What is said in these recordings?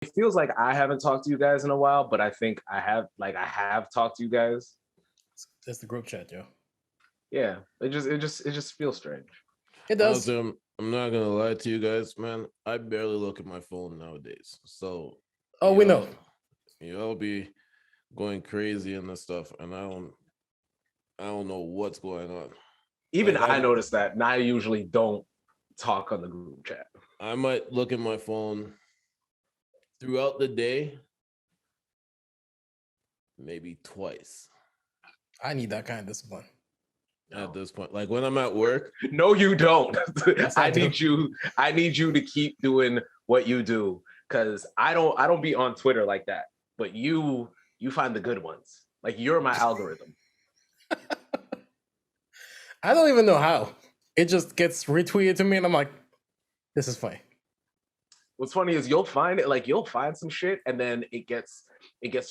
it feels like I haven't talked to you guys in a while, but I think I have talked to you guys. It's the group chat, yo. Yeah, it just feels strange. It does. I'm not gonna lie to you guys, man. I barely look at my phone nowadays. So we know. Y'all be going crazy and this stuff, and I don't know what's going on. Even I noticed that, and I usually don't talk on the group chat. I might look at my phone throughout the day, maybe twice. I need that kind of discipline. At this point, like when I'm at work. No, you don't. Yes, I need you to keep doing what you do, because I don't be on Twitter like that. But you find the good ones. Like, you're my algorithm. I don't even know how. It just gets retweeted to me, and I'm like, this is funny. What's funny is you'll find some shit, and then it gets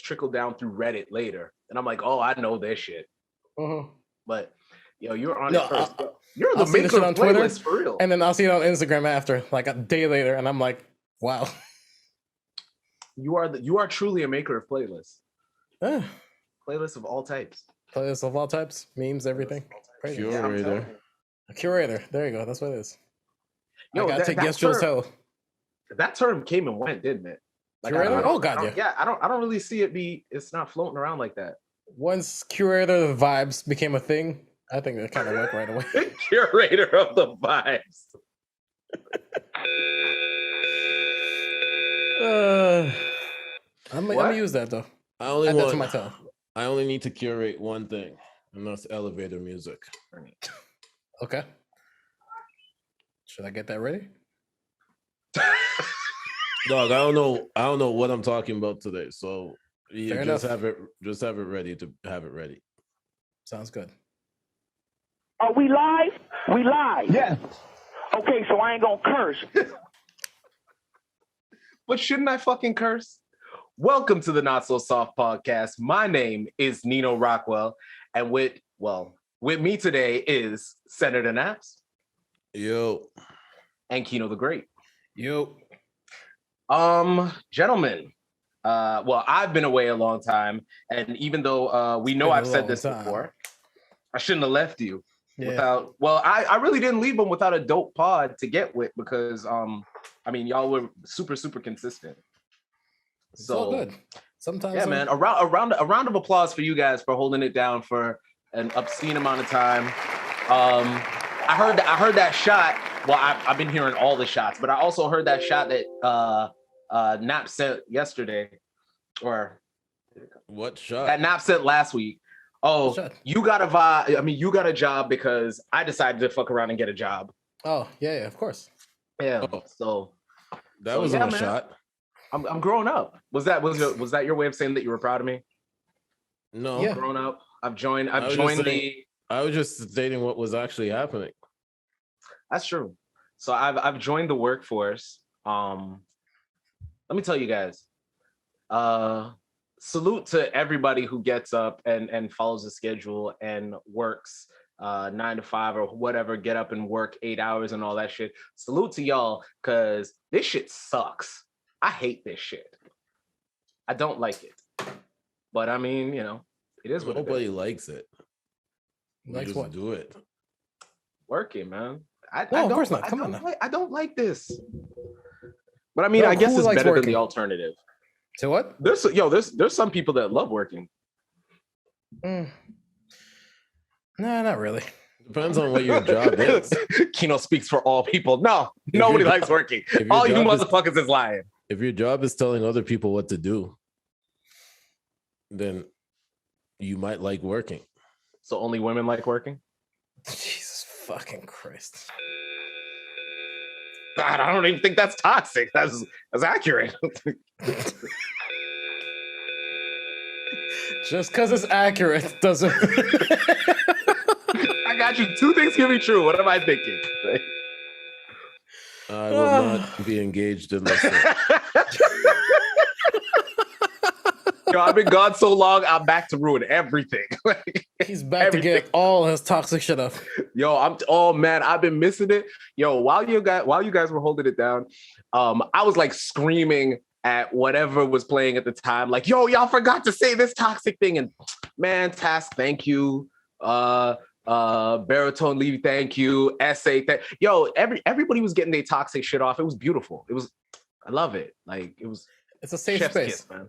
trickled down through Reddit later, and I'm like, oh, I know this shit. But yo, you're on it first. You're the maker of playlists for real. And then I'll see it on Instagram after, like a day later, and I'm like, wow. You are truly a maker of playlists. Playlists of all types. Playlists of all types, memes, everything. Curator. A curator. There you go. That's what it is. Yo, I gotta take yes Joe's toe. That term came and went, didn't it? Like, Curator? Oh god, yeah. Yeah, I don't really see it's not floating around like that. Once Curator the vibes became a thing, I think that kind of went right away. Curator of the vibes. I'm gonna use that though. Add that to my toe. I only need to curate one thing, and that's elevator music. Okay. Should I get that ready? Dog, I don't know what I'm talking about today. So you just have it ready to have it ready. Sounds good. Are we live? We live. Yes. Okay, so I ain't gonna curse. But shouldn't I fucking curse? Welcome to the Not So Soft podcast. My name is Nino Rockwell, and with me today is Senator NAPPZ. Yo. And KINO the Great. Yo. Gentlemen, I've been away a long time, and even though we know I've said this before, I shouldn't have left you without. Well, I really didn't leave them without a dope pod to get with, because y'all were super consistent. So all good. Sometimes, yeah, man. A round of applause for you guys for holding it down for an obscene amount of time. I heard that shot. Well, I've been hearing all the shots, but I also heard that shot that NAPPZ sent yesterday, or what shot? That NAPPZ sent last week. Oh, you got a vibe. I mean, you got a job because I decided to fuck around and get a job. Oh yeah, of course. Yeah. So that was a shot. I'm growing up. Was that your way of saying that you were proud of me? No. Yeah. Grown up. I've joined I was just stating what was actually happening. That's true. So I've joined the workforce. Let me tell you guys. Salute to everybody who gets up and follows the schedule and works 9 to 5 or whatever, get up and work 8 hours and all that shit. Salute to y'all, because this shit sucks. I hate this shit. I don't like it. But I mean, it is what nobody likes it. Likes what? Do it. Working, man. Of course not. Come on. I don't like this. But I mean, I guess it's better than the alternative. So what? There's some people that love working. No, not really. Depends on what your job is. KINO speaks for all people. No, nobody likes working. All you motherfuckers is lying. If your job is telling other people what to do, then you might like working. So only women like working? Jesus fucking Christ. God, I don't even think that's toxic. That's accurate. Just because it's accurate doesn't. I got you. Two things can be true. What am I thinking? I will not be engaged in this. Yo, I've been gone so long, I'm back to ruin everything. He's back to get all his toxic shit up. Yo, I've been missing it. Yo, while you guys were holding it down, I was like screaming at whatever was playing at the time. Like, yo, y'all forgot to say this toxic thing. And man, Task, thank you. Baritone Levy, thank you. Essay, yo, everybody was getting their toxic shit off. It was beautiful. I love it. Like, it's a safe chef's space, kiss, man.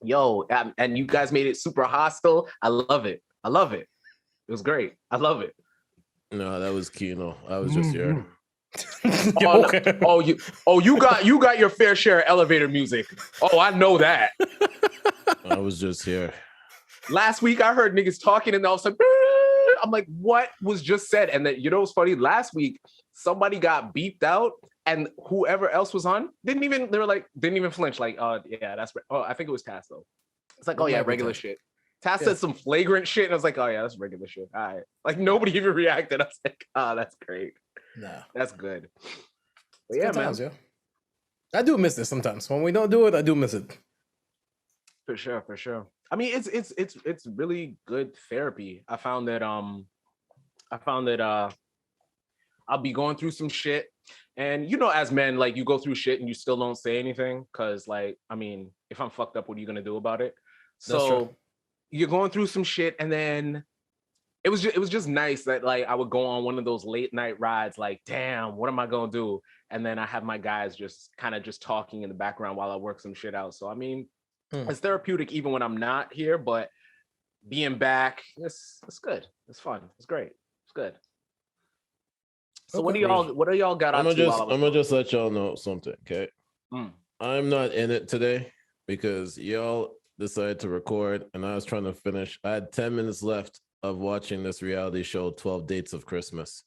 Yo, and you guys made it super hostile. I love it. It was great. I love it. No, that was KINO. I was just here. You got your fair share of elevator music. Oh, I know that. I was just here. Last week I heard niggas talking and all of a sudden, I'm like, what was just said? And then, you know what's funny? Last week somebody got beeped out and whoever else was on didn't even flinch. Like, yeah, that's right. Oh, I think it was Tass though. It's like, oh yeah, regular shit. Tass said some flagrant shit and I was like, oh yeah, that's regular shit. All right. Like nobody even reacted. I was like, oh, that's great. Nah, that's good. But yeah, man. Yeah. I do miss this sometimes. When we don't do it, I do miss it. For sure. I mean, it's really good therapy. I found that I'll be going through some shit, and you know, as men, like you go through shit and you still don't say anything because, like, I mean, if I'm fucked up, what are you gonna do about it? So you're going through some shit, and then it was just nice that like I would go on one of those late night rides, like, damn, what am I gonna do? And then I have my guys just kind of just talking in the background while I work some shit out. So I mean, it's therapeutic even when I'm not here, but being back, it's good. It's fun. It's great. It's good. So what do y'all got up to? I'm gonna just let y'all know something, okay? I'm not in it today because y'all decided to record and I was trying to finish. I had 10 minutes left of watching this reality show, 12 Dates of Christmas,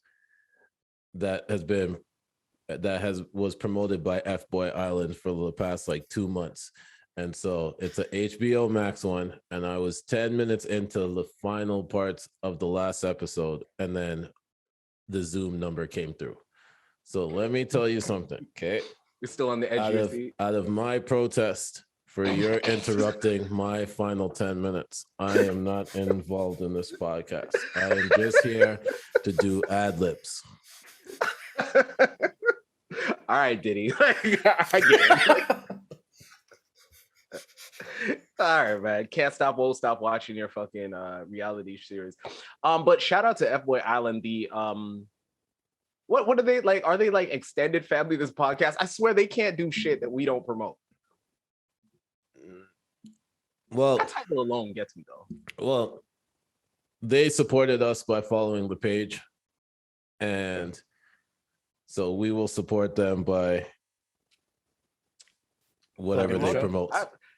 that was promoted by Fboy Island for the past like 2 months. And so it's a HBO Max one. And I was 10 minutes into the final parts of the last episode. And then the Zoom number came through. So let me tell you something, okay? You're still on the edge of your seat. Out of my protest for your interrupting my final 10 minutes, I am not involved in this podcast. I am just here to do ad libs. All right, Diddy. I get it. All right, man. Can't stop, won't stop watching your fucking reality series. But shout out to Fboy Island. The what are they like? Are they like extended family of this podcast? I swear they can't do shit that we don't promote. Well, that title alone gets me though. Well, they supported us by following the page, and so we will support them by whatever they promote.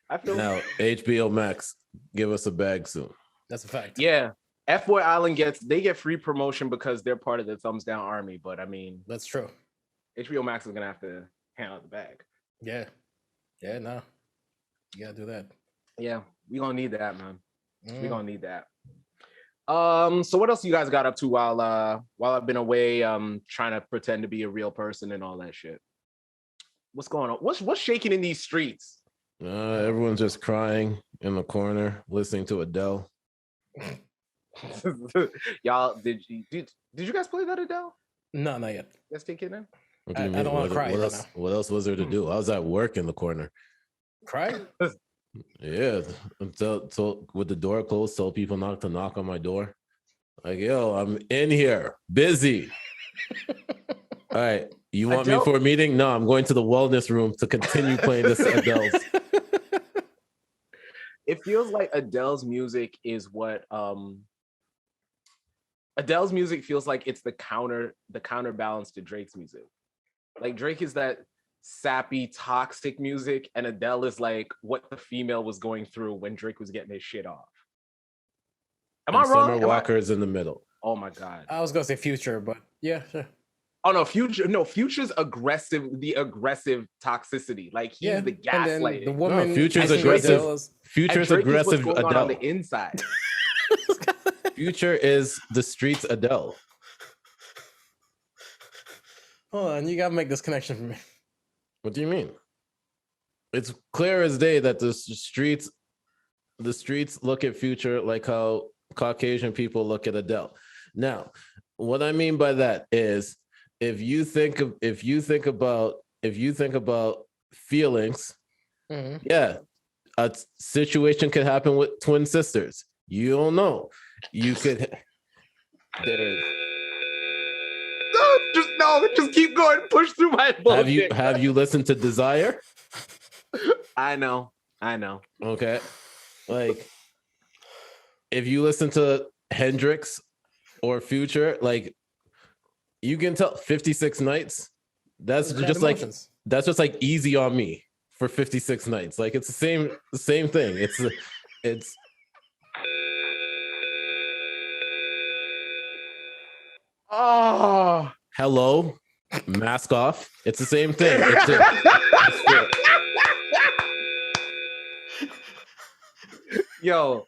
I feel now HBO Max, give us a bag soon. That's a fact. Yeah, Fboy Island get free promotion because they're part of the Thumbs Down Army. But I mean, that's true. HBO Max is gonna have to hand out the bag. Yeah, no, you gotta do that. Yeah, we gonna need that, man. We gonna need that. So what else you guys got up to while I've been away trying to pretend to be a real person and all that shit? What's going on? What's shaking in these streets? Everyone's just crying in the corner listening to Adele. Y'all, did you guys play that Adele? No, not yet. Let's take it in. I don't want to cry. What else was there to do? I was at work in the corner. Cry? Yeah, until with the door closed, told people not to knock on my door. Like, yo, I'm in here, busy. All right, you want me for a meeting? No, I'm going to the wellness room to continue playing this Adele's. It feels like Adele's music is what Adele's music feels like it's the counterbalance to Drake's music. Like Drake is that sappy, toxic music, and Adele is like what the female was going through when Drake was getting his shit off. Am I wrong? Summer Walker is in the middle. Oh my god. I was gonna say Future, but yeah, sure. Oh no, Future's aggressive, the aggressive toxicity. Like he's the gaslighting. The woman, Future's aggressive. Future's aggressive Adele on the inside. Future is the streets Adele. Hold on, you gotta make this connection for me. What do you mean? It's clear as day that the streets look at Future like how Caucasian people look at Adele. Now, what I mean by that is if you think about feelings, Yeah, a situation could happen with twin sisters. You don't know. You could. Just keep going. Push through my bullshit. Have you listened to Desire? I know. Okay, like if you listen to Hendrix or Future, like you can tell 56 Nights. That's just like Easy on Me for 56 Nights. Like it's the same thing. It's oh, Hello, Mask Off. It's the same thing. Yo,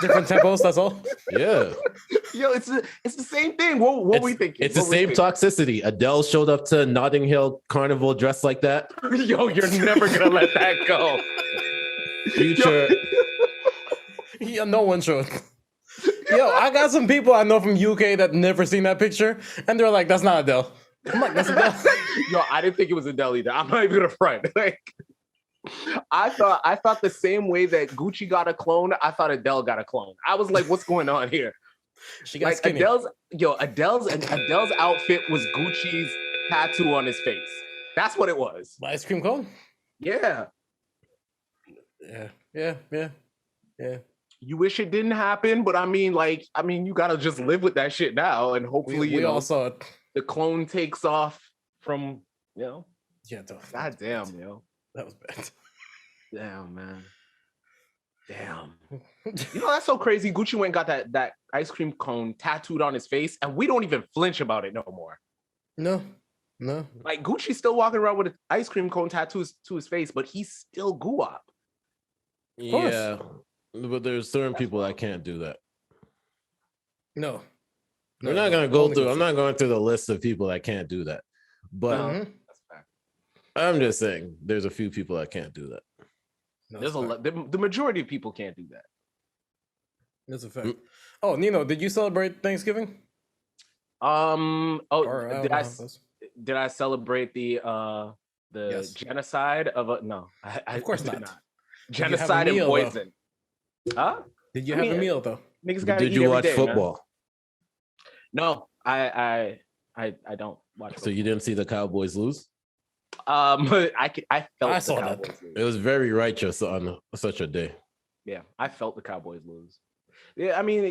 different tempos. That's all. Yeah. Yo, it's the same thing. What we thinking? It's the same toxicity. Adele showed up to Notting Hill Carnival dressed like that. Yo, you're never gonna let that go. Future. Yeah, no one should. Yo, I got some people I know from UK that never seen that picture, and they're like, "That's not Adele." I'm like, "That's Adele." Yo, I didn't think it was Adele either. I'm not even gonna front. Like, I thought the same way that Gucci got a clone, I thought Adele got a clone. I was like, "What's going on here?" She got like skinny. Adele's outfit was Gucci's tattoo on his face. That's what it was. Ice cream cone. Yeah. You wish it didn't happen, but I mean, you gotta just live with that shit now, and hopefully, we all saw it. The clone takes off from, Yeah, God damn, yo. That was bad. Damn, man. Damn. That's so crazy. Gucci went and got that ice cream cone tattooed on his face, and we don't even flinch about it no more. No. Like, Gucci's still walking around with an ice cream cone tattoos to his face, but he's still guap. Yeah. But there's certain people that can't do that. No. We're not gonna go through. I'm not going through the list of people that can't do that. But that's fact. I'm just saying, there's a few people that can't do that. There's a lot. The majority of people can't do that. That's a fact. Oh, Nino, did you celebrate Thanksgiving? Did I celebrate the genocide of no? Of course not. Genocide and poison. Huh? Did you have a meal though? Niggas gotta Did you watch football? Man. No, I don't watch football. So you didn't see the Cowboys lose? I saw that. It was very righteous on such a day. Yeah, I felt the Cowboys lose. Yeah, I mean,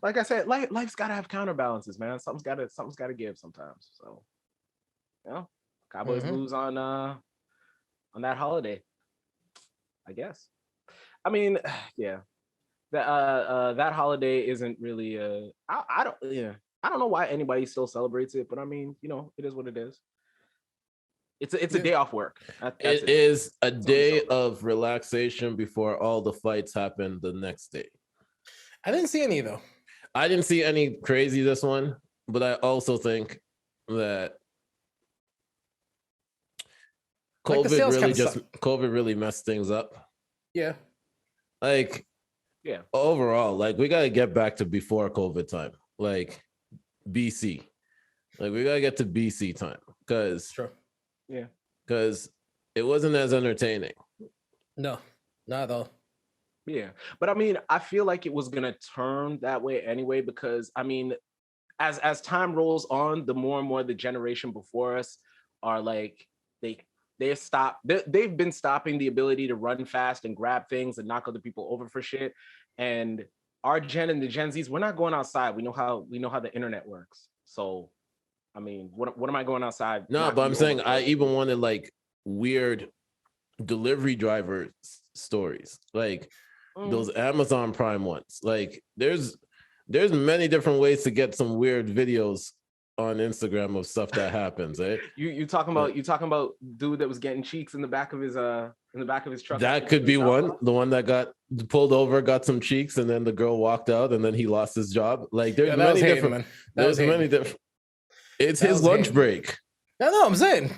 like I said, life's gotta have counterbalances, man. Something's gotta give sometimes. So, Cowboys lose on that holiday, I guess. I mean, yeah. That holiday isn't really I don't know why anybody still celebrates it, but I mean, it is what it is. It's a day off work. It is a day of relaxation before all the fights happen the next day. I didn't see any though. I didn't see any crazy this one, but I also think that COVID really messed things up. Yeah. Overall, we gotta get back to before COVID time, like BC. We gotta get to BC time because it wasn't as entertaining. No, not at all. Yeah, but I mean, I feel like it was gonna turn that way anyway because I mean, as time rolls on, the more and more the generation before us are they've been stopping the ability to run fast and grab things and knock other people over for shit. And our gen and the Gen Zs, we're not going outside. We know how the internet works. So, I mean, what am I going outside? No, but I'm saying I even wanted weird delivery driver stories, those Amazon Prime ones. There's many different ways to get some weird videos on Instagram of stuff that happens, eh? You talking about dude that was getting cheeks in the back of his truck? That could be one. The one that got pulled over, got some cheeks, and then the girl walked out, and then he lost his job. There's many different. There's many different. It's his lunch break. No, I'm saying.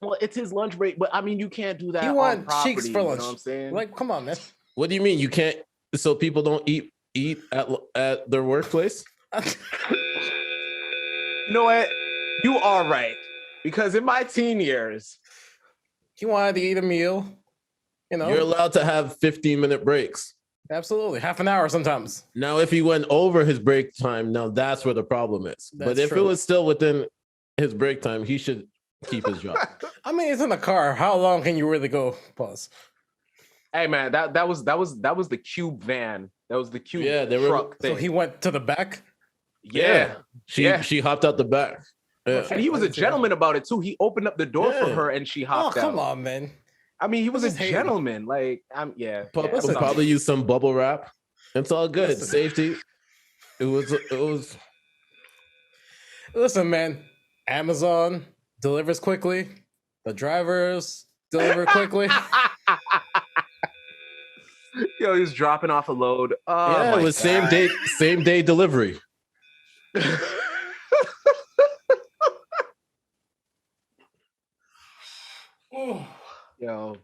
Well, it's his lunch break, but I mean, you can't do that. You want cheeks for lunch? You know what I'm saying? Come on, man. What do you mean you can't? So people don't eat at their workplace? You know what? You are right. Because in my teen years, he wanted to eat a meal. You know, You're allowed to have 15-minute breaks. Absolutely, half an hour sometimes. Now, if he went over his break time, now that's where the problem is. But if it was still within his break time, he should keep his job. I mean, it's in the car. How long can you really go? Pause. Hey man, that was the cube van. That was the cube truck thing. So he went to the back. Yeah. She hopped out the back. Yeah. And he was a gentleman about it too. He opened up the door for her and she hopped out. Oh, come on, man. I mean, he was a gentleman. Like, Probably use some bubble wrap. It's all good. Safety. It was. Listen, man. Amazon delivers quickly. The drivers deliver quickly. Yo, he was dropping off a load. It was same day delivery. Yo,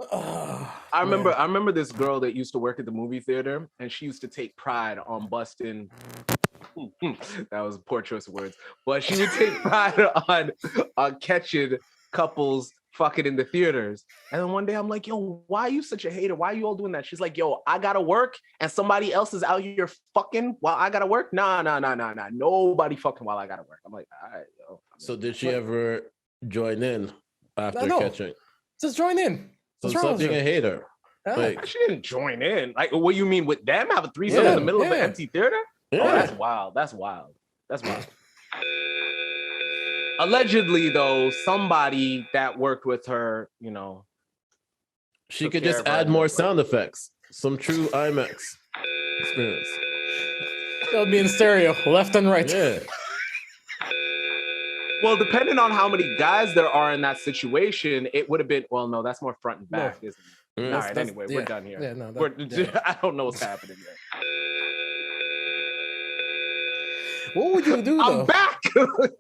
I remember this girl that used to work at the movie theater, and she used to take pride on busting. That was a poor choice of words, but she would take pride on catching couples fucking in the theaters. And then one day I'm like, yo, why are you such a hater? Why are you all doing that? She's like, yo, I gotta work, and somebody else is out here fucking while I gotta work. Nah. Nobody fucking while I gotta work. I'm like, all right, yo. So did she ever join in after catching? Just join in. So stop being a hater. Like, she didn't join in. Like, what you mean with them? Have a threesome in the middle of an empty theater? Yeah. Oh, that's wild. That's wild. Allegedly, though, somebody that worked with her, you know, she could just add more sound effects. Some true IMAX experience. It'll be in stereo, left and right. Yeah. Well, depending on how many guys there are in that situation, it would have been. Well, no, that's more front and back, isn't it? All right. Anyway, we're done here. Yeah, no, I don't know what's happening here. What would you do, though? I'm back. What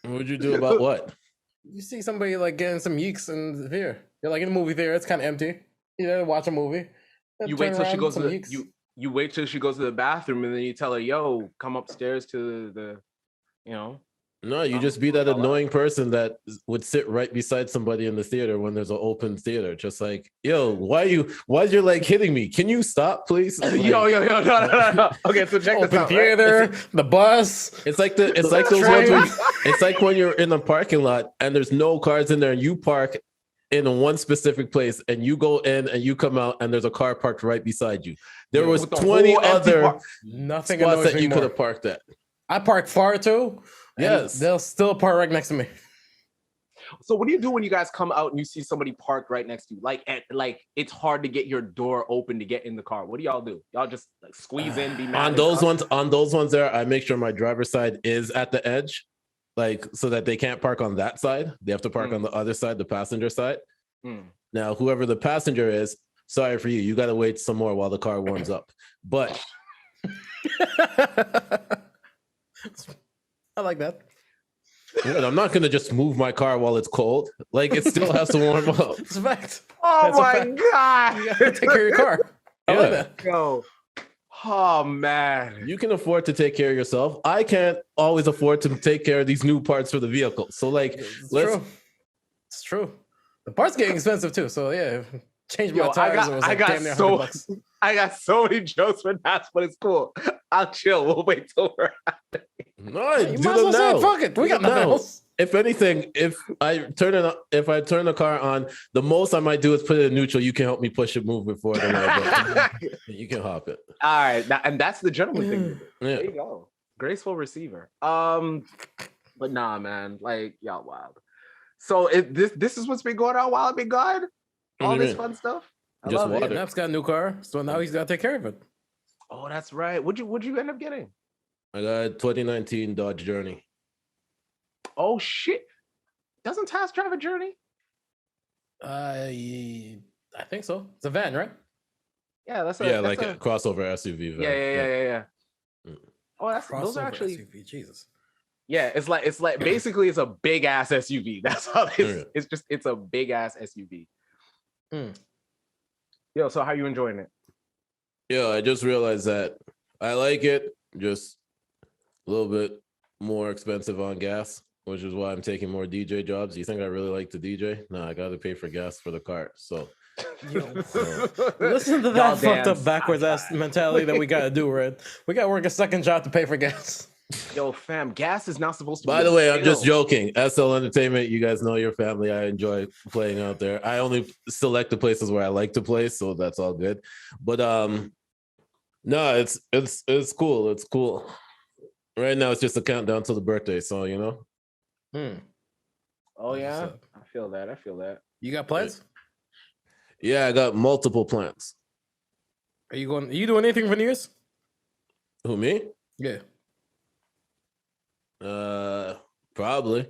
would you do about what? You see somebody like getting some yeeks in the theater. You're like in a movie theater. It's kind of empty. You know, watch a movie. You wait till she goes to the, you wait till she goes to the bathroom, and then you tell her, "Yo, come upstairs to the you know." No, you just be that annoying person that would sit right beside somebody in the theater when there's an open theater. Just like, yo, why is your leg hitting me? Can you stop, please? Like, yo, no. Okay, so check this out. Theater, right? The bus. It's like those ones. It's like when you're in the parking lot and there's no cars in there, and you park in one specific place, and you go in and you come out, and there's a car parked right beside you. There was 20 other nothing spots that you could have parked at. I parked far too. Yes, they'll still park right next to me. So what do you do when you guys come out and you see somebody parked right next to you? Like it's hard to get your door open to get in the car. What do y'all do? Y'all just like squeeze in, be mad on those ones there, I make sure my driver's side is at the edge, like so that they can't park on that side. They have to park on the other side, the passenger side. Now, whoever the passenger is, sorry for you. You got to wait some more while the car warms up. But I like that. I'm not going to just move my car while it's cold. Like, it still has to warm up. It's a fact. Oh my God. You gotta take care of your car. I like that. Yo. Oh, man. You can afford to take care of yourself. I can't always afford to take care of these new parts for the vehicle. So, like, It's true. The parts getting expensive, too. So, yeah. Change my tires. I got so many jokes for that, but it's cool. I'll chill. We'll wait till we're out. No, you might as well say, fuck it. We got nothing else. If anything, if I turn the car on, the most I might do is put it in neutral. You can help me push it, move it forward. You can hop it. All right, and that's the gentleman thing. Yeah. There you go, graceful receiver. But nah, man, like y'all wild. So this is what's been going on while I've been gone. All this fun stuff. I love it. Nap's got a new car, so now he's got to take care of it. Oh, that's right. What'd you end up getting? I got a 2019 Dodge Journey. Oh shit! Doesn't Taz drive a Journey? I think so. It's a van, right? Yeah, that's like a crossover SUV van. Yeah. Oh, those are actually SUV. Jesus. Yeah, it's like basically it's a big ass SUV. That's how it's a big ass SUV. Yo, so how you enjoying it? Yeah, I just realized that I like it, just a little bit more expensive on gas, which is why I'm taking more DJ jobs. You think I really like to DJ? No, I got to pay for gas for the car. So Yo, listen to that Y'all fucked up dance. backwards ass mentality that we gotta do, Red. We gotta work a second job to pay for gas. Yo, fam, gas is not supposed to be By a the way, I'm just bill. joking. SL Entertainment, you guys know your family. I enjoy playing out there. I only select the places where I like to play, so that's all good. But no, it's cool. It's cool. Right now, it's just a countdown to the birthday, so you know. Oh yeah, I feel that. You got plans? Yeah, I got multiple plans. Are you doing anything for New Year's? Who, me? Yeah. Probably.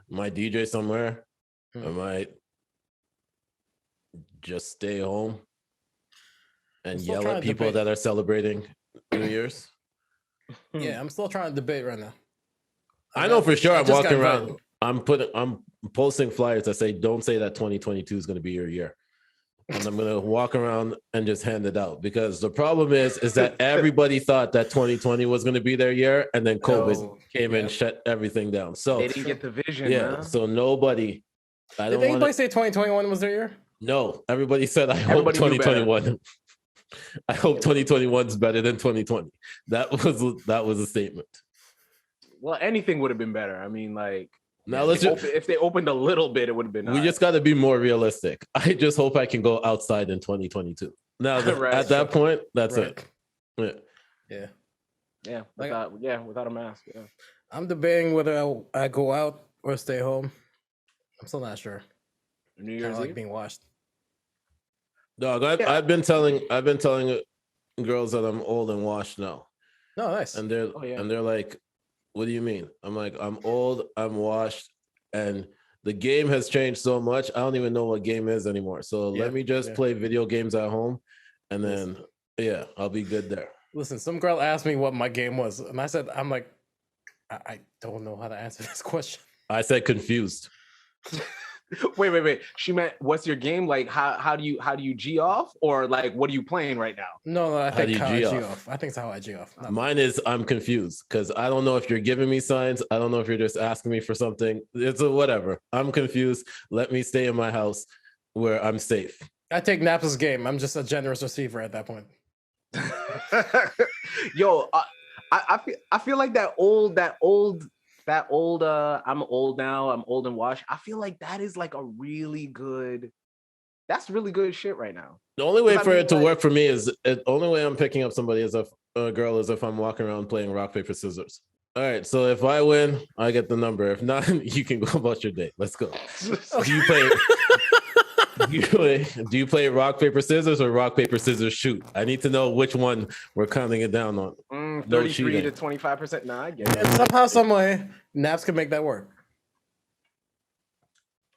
Might DJ somewhere. I might just stay home and yell at people that are celebrating New Year's. Yeah, I'm still trying to debate right now. I know for sure I'm walking around. I'm posting flyers that say, don't say that 2022 is going to be your year. And I'm going to walk around and just hand it out, because the problem is that everybody thought that 2020 was going to be their year, and then COVID came and shut everything down. So They didn't get the vision. yeah, man. so nobody. Did anybody say 2021 was their year? No, everybody said I hope 2021. I hope 2021 is better than 2020. That was a statement. Well, anything would have been better. I mean, like, now let's just, if they opened a little bit, it would have been. We just got to be more realistic. I just hope I can go outside in 2022. Now, at that point, that's it. Yeah. Without a mask. Yeah. I'm debating whether I go out or stay home. I'm still not sure. New Year's Eve? Like being washed. Dog, I've been telling girls that I'm old and washed now. No, nice. And they're like, what do you mean? I'm like, I'm old, I'm washed, and the game has changed so much. I don't even know what game is anymore. So let me just play video games at home, and then I'll be good there. Listen, some girl asked me what my game was, and I said, I'm like, I don't know how to answer this question. I said confused. Wait. She meant, what's your game? Like, how do you G off, or like, what are you playing right now? No, I think how I G off. I think it's how I G off. Mine is I'm confused, because I don't know if you're giving me signs. I don't know if you're just asking me for something. It's a whatever. I'm confused. Let me stay in my house where I'm safe. I take NAPPZ's game. I'm just a generous receiver at that point. Yo, I feel like that old I'm old now, I'm old and washed. I feel like that is like that's really good shit right now. The only way for it to work for me is the only way I'm picking up somebody as a girl is if I'm walking around playing rock, paper, scissors. All right, so if I win, I get the number. If not, you can go about your day. Let's go. Do you play rock, paper, scissors or rock, paper, scissors, shoot? I need to know which one we're counting it down on. 33 to 25%. Nah, I get it. And somehow, some way, Naps can make that work.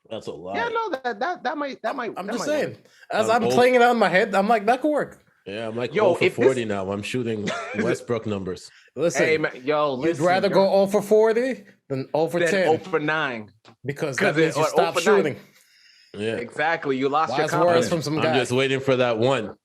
That's a lot. Yeah, no, that might. I'm just saying. As I'm playing it out in my head, I'm like, that could work. Yeah, I'm like 0 for 40 now. I'm shooting Westbrook numbers. Listen, hey, man, you'd rather go 0 for 40 than 0 for 10. 0 for 9. Because that means you stop shooting. Yeah, exactly. You lost your confidence. From some guy. I'm just waiting for that one.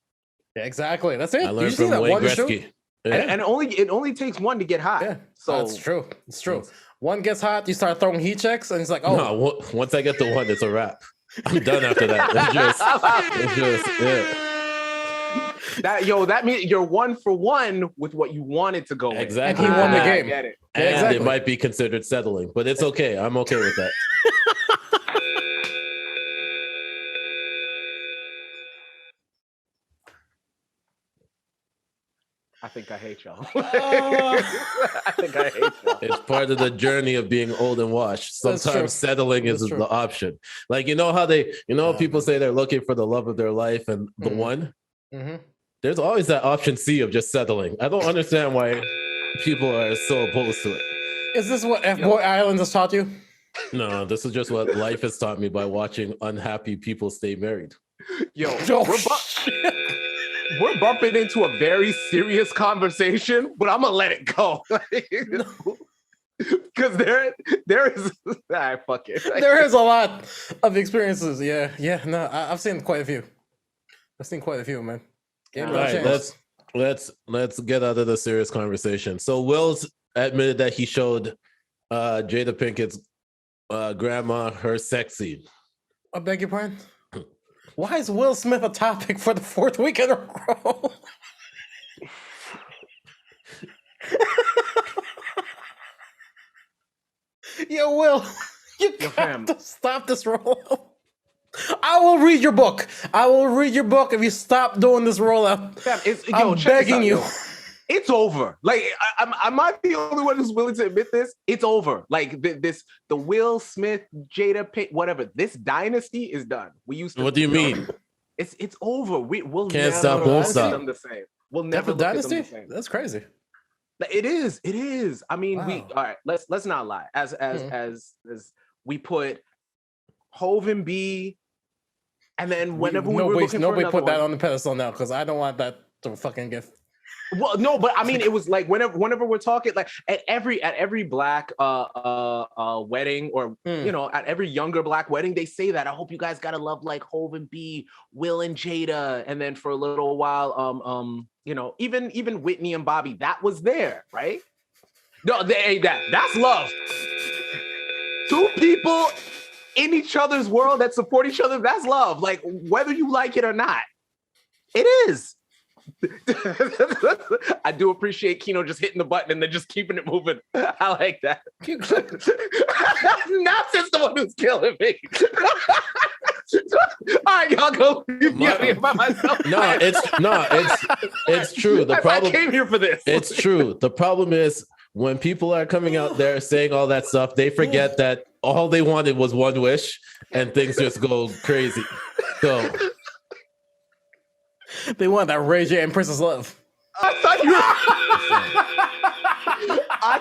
Yeah, exactly. That's it. I learned from Wayne Gretzky. Yeah. And it only takes one to get hot. Yeah, so that's true. It's true. One gets hot, you start throwing heat checks, and it's like, oh. No, once I get the one, it's a wrap. I'm done after that. It's just that means you're 1 for 1 with what you wanted to go with. Exactly. And he won the game. I get it. And exactly. It might be considered settling, but it's okay. I'm okay with that. I think I hate y'all. I think I hate y'all. It's part of the journey of being old and washed. Sometimes settling is the option. Like, you know how people say they're looking for the love of their life and the one? Mm-hmm. There's always that option C of just settling. I don't understand why people are so opposed to it. Is this what Fboy Island has taught you? No, this is just what life has taught me by watching unhappy people stay married. We're bumping into a very serious conversation, but I'm gonna let it go. Because there is fuck it. There is a lot of experiences. Yeah. No, I've seen quite a few. Man. All right, let's get out of the serious conversation. So Will's admitted that he showed Jada Pinkett's grandma her sex scene. I beg your pardon? Why is Will Smith a topic for the 4th week in a row? Yo, Will, you have to stop this rollout. I will read your book. I will read your book if you stop doing this rollout. Fam, I'm begging you. It's over. Like, I might be the only one who's willing to admit this. It's over. Like, the Will Smith, Jada Pinkett, whatever. This dynasty is done. We used to. What do you mean? It's over. We'll Can't never stop, won't stop. them the same. We'll never look at them the same. That's crazy. It is. It is. I mean, Wow. all right. Let's not lie. As we put Hov and B, and then whenever we were looking for nobody another put that one, on the pedestal now because I don't want that to fucking get. Well, no, but I mean, it was like whenever we're talking, like at every black wedding, or you know, at every younger black wedding, they say that. I hope you guys gotta love like Hov and B, Will and Jada, and then for a little while, you know, even Whitney and Bobby, that was there, right? No, that's love. Two people in each other's world that support each other, that's love. Like, whether you like it or not, it is. I do appreciate KINO just hitting the button and then just keeping it moving. I like that. Nonsense, the one who's killing me. All right, y'all go. Leave me out here by myself. It's true. The problem. I came here for this. It's true. The problem is when people are coming out there saying all that stuff, they forget that all they wanted was one wish, and things just go crazy. So. They want that Ray J and Princess Love. I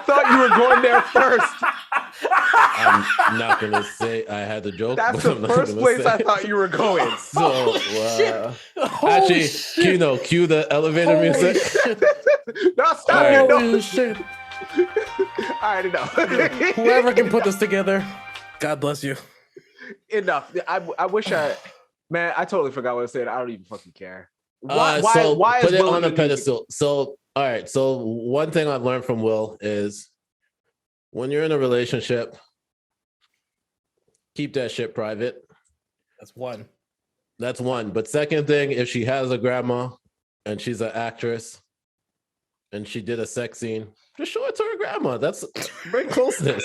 thought you were going there first. I'm not gonna say I had the joke. That's the first place I thought you were going. So actually, KINO, cue the elevator music. No, stop it. No. Shit. I already know. Whoever can put this together, God bless you. Enough. I wish man, I totally forgot what I said. I don't even fucking care. Why put it on a pedestal? So, all right. So one thing I've learned from Will is when you're in a relationship, keep that shit private. That's one. But second thing, if she has a grandma and she's an actress and she did a sex scene, just show it to her grandma. That's bring closeness.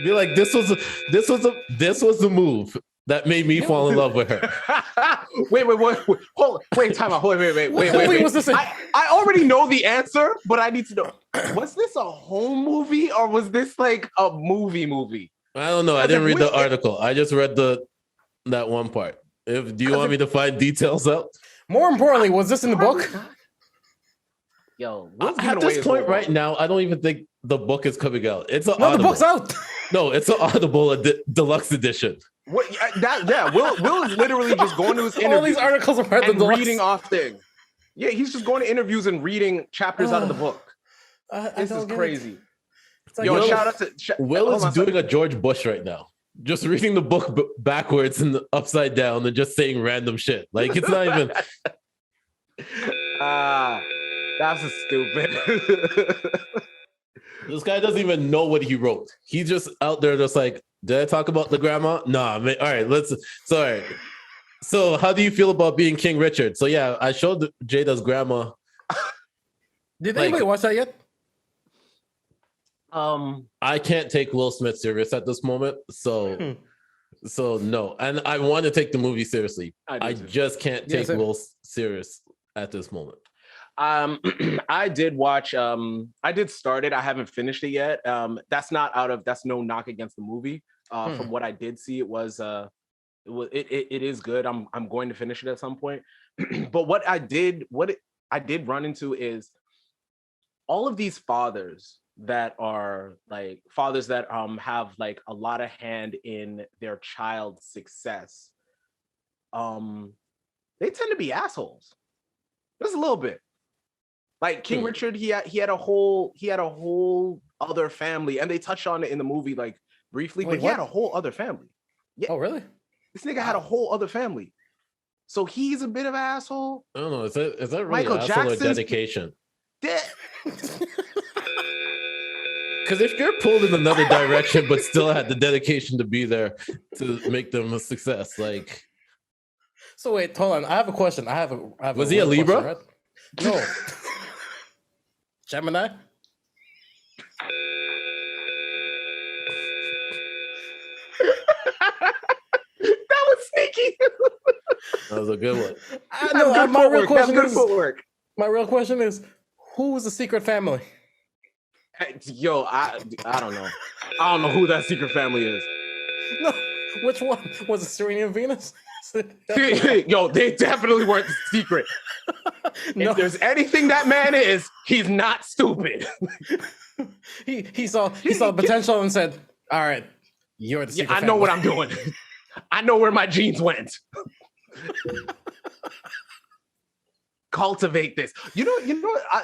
Be like, this was the move that made me fall in love with her. Wait, time out. Wait. What's this? I already know the answer, but I need to know. Was this a home movie or was this like a movie? I don't know. I didn't read the article. I just read that one part. Do you want me to find details out? More importantly, was this in the book? Yo, at this point right now, I don't even think the book is coming out. It's an the book's out. No, it's an Audible deluxe edition. What? Will is literally just going to his interviews. All these articles are part of the reading off things. Yeah, he's just going to interviews and reading chapters out of the book. This is crazy. Like, yo, shout out to Will is doing a George Bush right now. Just reading the book backwards and upside down and just saying random shit. Like, it's not even. That's stupid. This guy doesn't even know what he wrote. He's just out there just like, did I talk about the grandma? Nah, man. All right, sorry. So how do you feel about being King Richard? So yeah, I showed Jada's grandma. Did anybody watch that yet? I can't take Will Smith serious at this moment. So no. And I want to take the movie seriously. I just can't take Will serious at this moment. I did watch. I did start it. I haven't finished it yet. That's no knock against the movie. From what I did see, it is good. I'm going to finish it at some point. But what I did run into is all of these fathers that are like fathers that have like a lot of hand in their child's success. They tend to be assholes. Just a little bit. Like King Richard, he had a whole other family, and they touched on it in the movie like briefly, but he had a whole other family. Yeah. Oh, really? This nigga had a whole other family. So he's a bit of an asshole. I don't know. Is that really Michael asshole or Jackson's dedication? Because if you're pulled in another direction, but still had the dedication to be there to make them a success, like So wait, hold on. I have a question. Was he a Libra? Question, right? No. Gemini? That was sneaky. That was a good one. My real question Good is, footwork. my real question is, who was the secret family? Yo, I don't know. I don't know who that secret family is. No, which one? Was it Serena and Venus? Yo, they definitely weren't secret. No. If there's anything that man is, he's not stupid. he saw the potential and said, "All right, you're the secret I know family." what I'm doing. I know where my genes went. Cultivate this. You know.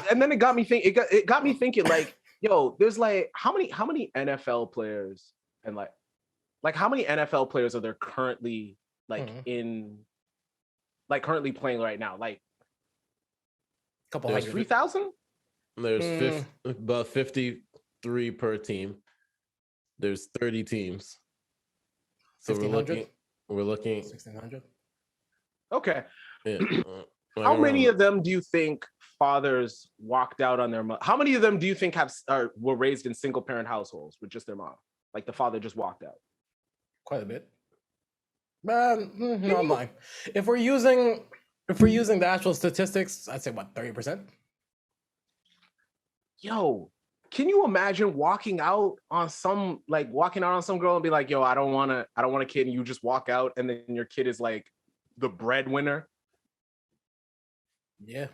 And then it got me thinking. It got me thinking. Like, yo, there's like how many NFL players and like how many NFL players are there currently currently playing right now? Like a couple like 3,000. There's about 53 per team. There's 30 teams. So we're looking 1,600. Okay. Yeah. How many of them do you think fathers walked out on their mom? How many of them do you think were raised in single parent households with just their mom? Like the father just walked out? Quite a bit. No, I'm lying. If we're using the actual statistics, I'd say what, 30%? Yo, can you imagine walking out on some girl and be like, yo, I don't want a kid, and you just walk out and then your kid is like the breadwinner? Yeah.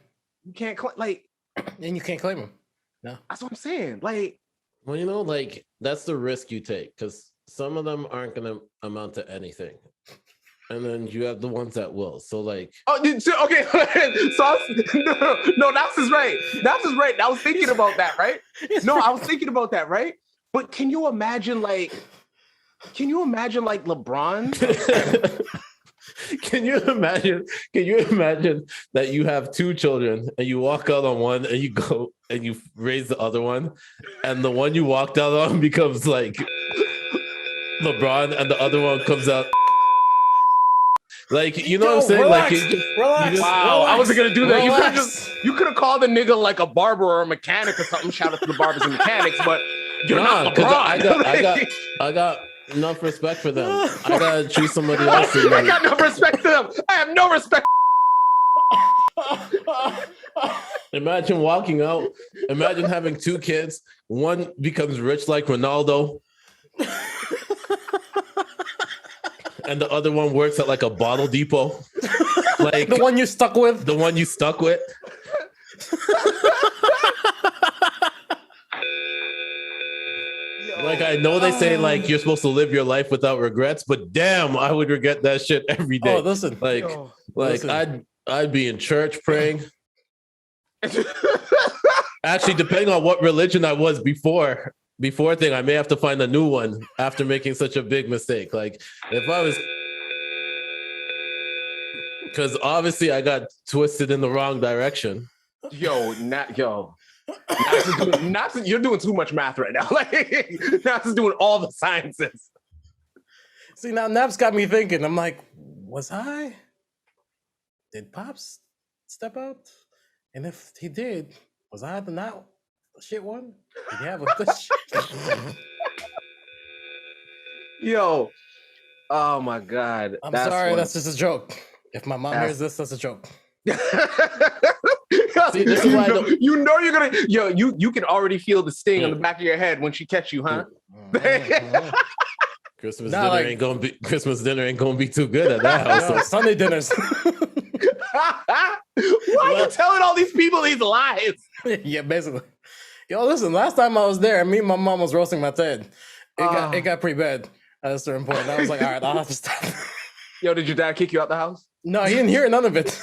You can't and you can't claim him. No. That's what I'm saying. Like, well, that's the risk you take, because some of them aren't going to amount to anything. And then you have the ones that will. So okay. So no, Naps is right. I was thinking about that, right? But can you imagine LeBron? Can you imagine that you have two children and you walk out on one and you go and you raise the other one, and the one you walked out on becomes like LeBron and the other one comes out like, you know what I'm saying? Relax, relax. I wasn't gonna do that. Relax. You could have called the nigga like a barber or a mechanic or something. Shout out to the barbers and mechanics, but you're not LeBron. I got enough respect for them. I gotta choose somebody else. I got no respect for them. I have no respect. Imagine walking out. Imagine having two kids. One becomes rich like Ronaldo, and the other one works at like a bottle depot. Like the one you stuck with. Like, I know they say like you're supposed to live your life without regrets, but damn, I would regret that shit every day. Oh, listen. Listen. I'd be in church praying. Actually, depending on what religion I was before thing, I may have to find a new one after making such a big mistake. Like, if I was, because obviously I got twisted in the wrong direction. You're doing too much math right now. Like, Naps is doing all the sciences. See, now Naps got me thinking. I'm like, did Pops step out? And if he did, was I the not shit one? Did he have a good shit? Yo, oh my God. I'm sorry, that's just a joke. If my mom hears this, that's a joke. See, this is why you're gonna you can already feel the sting on the back of your head when she catch you, huh? Christmas dinner ain't gonna be too good at that house. No, Sunday dinners. Why are you telling all these people these lies? Yeah, basically. Yo, listen, last time I was there, me and my mom was roasting my Ted. It got pretty bad at a certain point. I was like, all right, I'll have to stop. Yo, did your dad kick you out the house? No, he didn't hear none of it.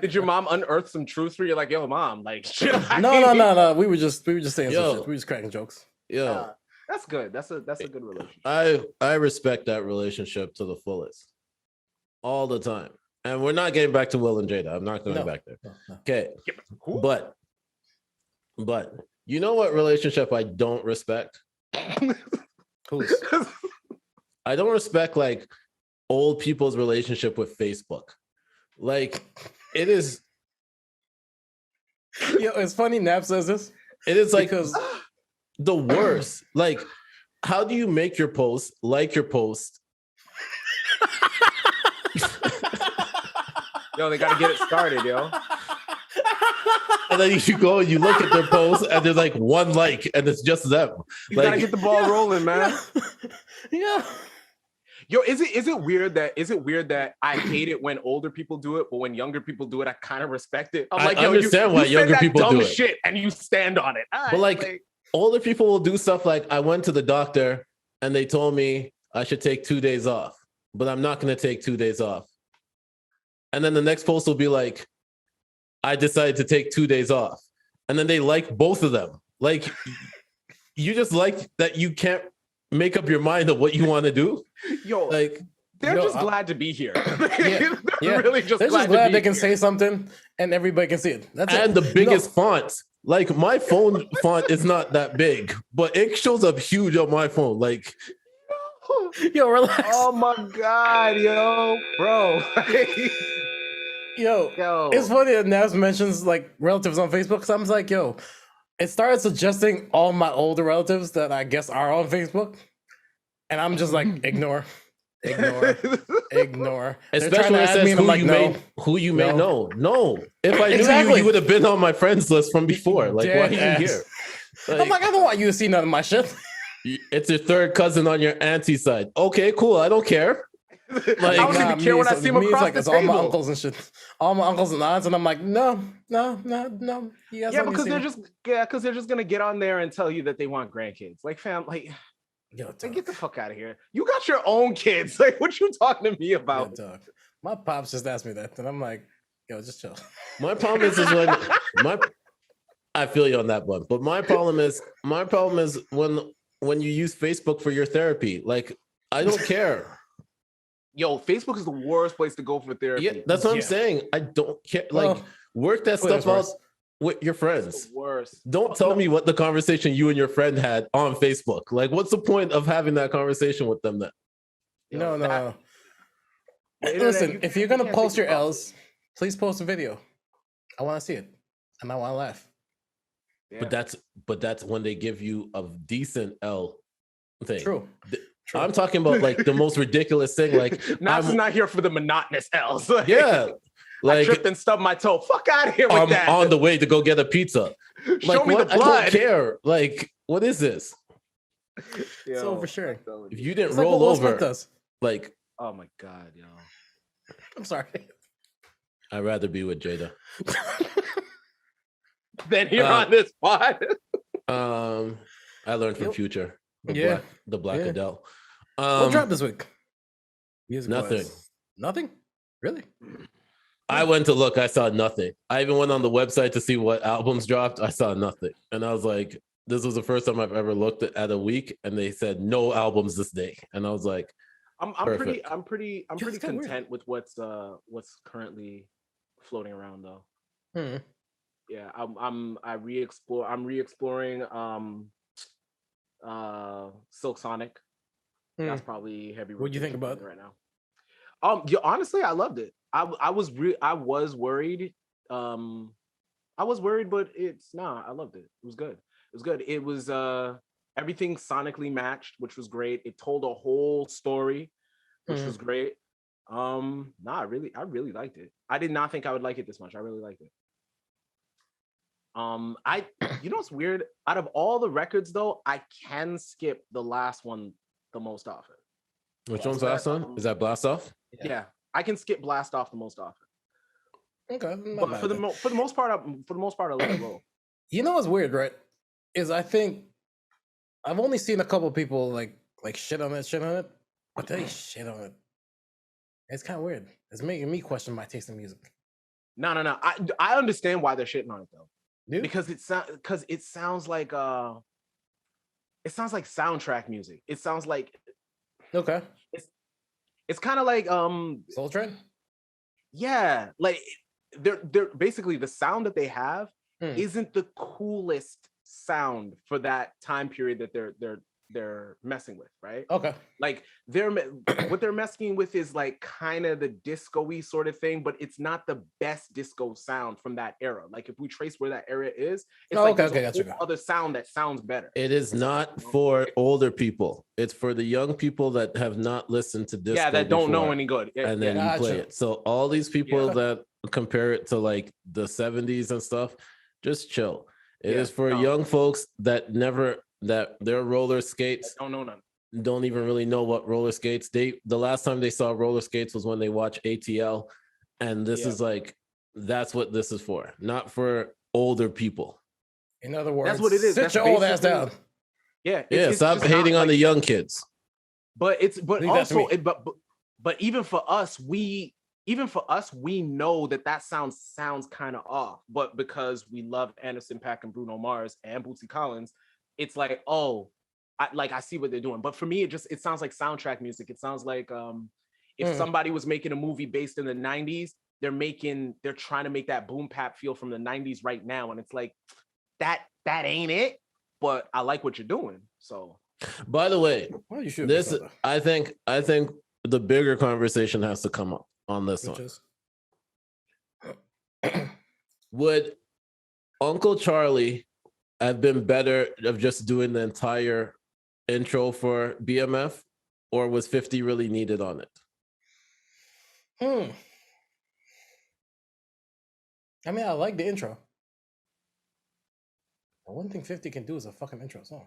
Did your mom unearth some truths for you? Like, yo, mom, like, shit. No. We were just saying some shit. We were just cracking jokes. Yeah, that's good. That's a good relationship. I respect that relationship to the fullest, all the time. And we're not getting back to Will and Jada. I'm not going back there. No. Okay, but you know what relationship I don't respect? Who's? I don't respect like old people's relationship with Facebook. Like it is. Yo, it's funny. Nap says this. It is like because the worst. Like, how do you make your post, like your post? Yo, they gotta get it started, yo. And then you go and you look at their post, and there's like one like, and it's just them. You like, gotta get the ball rolling, man. Yeah. Yo, is it weird that I hate it when older people do it, but when younger people do it, I kind of respect it. I'm like, I yo, understand why you younger said that people dumb do it. shit and you stand on it. But like older people will do stuff like, I went to the doctor and they told me I should take 2 days off, but I'm not going to take 2 days off. And then the next post will be like, I decided to take 2 days off. And then they like both of them. Like, you just like that you can't make up your mind of what you want to do. Yo, like they're just glad to be here. Yeah. Really just they're glad, just glad to be they can here. say something and everybody can see it. That's and it. the biggest font. Like my phone font is not that big, but it shows up huge on my phone. Like, yo, relax. Oh my god, yo, bro. Yo, it's funny that Navs mentions like relatives on Facebook. Because I'm like, yo, it started suggesting all my older relatives that I guess are on Facebook, and I'm just like, ignore. Especially when it says who you may know. No, if I knew you would have been on my friends list from before. Like, why are you here? Like, I'm like, I don't want you to see none of my shit. It's your third cousin on your auntie's side. Okay, cool. I don't care. Like, I don't even care when I see him across like, the it's table. all my uncles and shit, all my uncles and aunts, and I'm like, no. You guys because they're just gonna get on there and tell you that they want grandkids. Like, fam, like, get the fuck out of here. You got your own kids. Like, what you talking to me about? My pops just asked me that, and I'm like, yo, just chill. My problem is when I feel you on that one, but my problem is when you use Facebook for your therapy. Like, I don't care. Yo, Facebook is the worst place to go for therapy. Yeah, that's what I'm saying. I don't care. Like, work that stuff out with your friends. Worse. Don't tell me what the conversation you and your friend had on Facebook. Like, what's the point of having that conversation with them then? No. Listen, if you're gonna post your L's, please post a video. I want to see it, and I want to laugh. Yeah. But that's when they give you a decent L thing. True. I'm talking about like the most ridiculous thing. Like, I'm not here for the monotonous L's. Yeah. Like, I tripped and stubbed my toe. Fuck out of here with that. I'm on the way to go get a pizza. Show me what? the blood. I don't care. Like, what is this? It's oversharing. If you didn't roll over, like, oh my god, yo. I'm sorry. I'd rather be with Jada. Then here on this pod. I learned from Future. The Black Adele. What dropped this week? Nothing. Nothing? Really? I went to look. I saw nothing. I even went on the website to see what albums dropped. I saw nothing, and I was like, "This was the first time I've ever looked at a week." And they said no albums this day, and I was like, "I'm pretty content with what's currently floating around though." Yeah, I'm re-exploring Silk Sonic. That's probably heavy. What do you think about it right now? Honestly, I loved it. I was worried. I was worried, but I loved it. It was good. It was everything sonically matched, which was great. It told a whole story, which was great. I really liked it. I did not think I would like it this much. I really liked it. You know what's weird? Out of all the records though, I can skip the last one the most often. Which one's the last one? Is that Blast Off? Yeah, I can skip Blast Off the most often. Okay, but for the most part, I let it roll. You know what's weird, right? Is I think I've only seen a couple people like shit on it, but they shit on it. It's kind of weird. It's making me question my taste in music. No. I understand why they're shitting on it though. Dude? Because it sounds like soundtrack music. It sounds like it's kind of like Soul Train. Yeah, like they're basically the sound that they have isn't the coolest sound for that time period that they're they're messing with, right? Okay. Like what they're messing with is like kind of the disco-y sort of thing, but it's not the best disco sound from that era. Like if we trace where that era is, it's like there's a whole other sound that sounds better. It is not for older people. It's for the young people that have not listened to disco. Yeah, that don't know any good. And then you play it. So all these people that compare it to like the 70s and stuff, just chill. It is for young folks that their roller skates don't know none. Don't even really know what roller skates. The last time they saw roller skates was when they watched ATL, and this is like that's what this is for, not for older people. In other words, that's what it is. Sit your old ass down. Yeah, it's stop hating on the young kids. But even for us, we know that sounds kind of off. But because we love Anderson .Paak and Bruno Mars and Bootsy Collins, it's like, oh, I see what they're doing. But for me, it sounds like soundtrack music. It sounds like if somebody was making a movie based in the 90s, they're trying to make that boom bap feel from the 90s right now. And it's like, that ain't it, but I like what you're doing. So by the way, I think the bigger conversation has to come up on this one. Would Uncle Charlie have been better of just doing the entire intro for BMF, or was 50 really needed on it? I mean, I like the intro. But one thing 50 can do is a fucking intro song.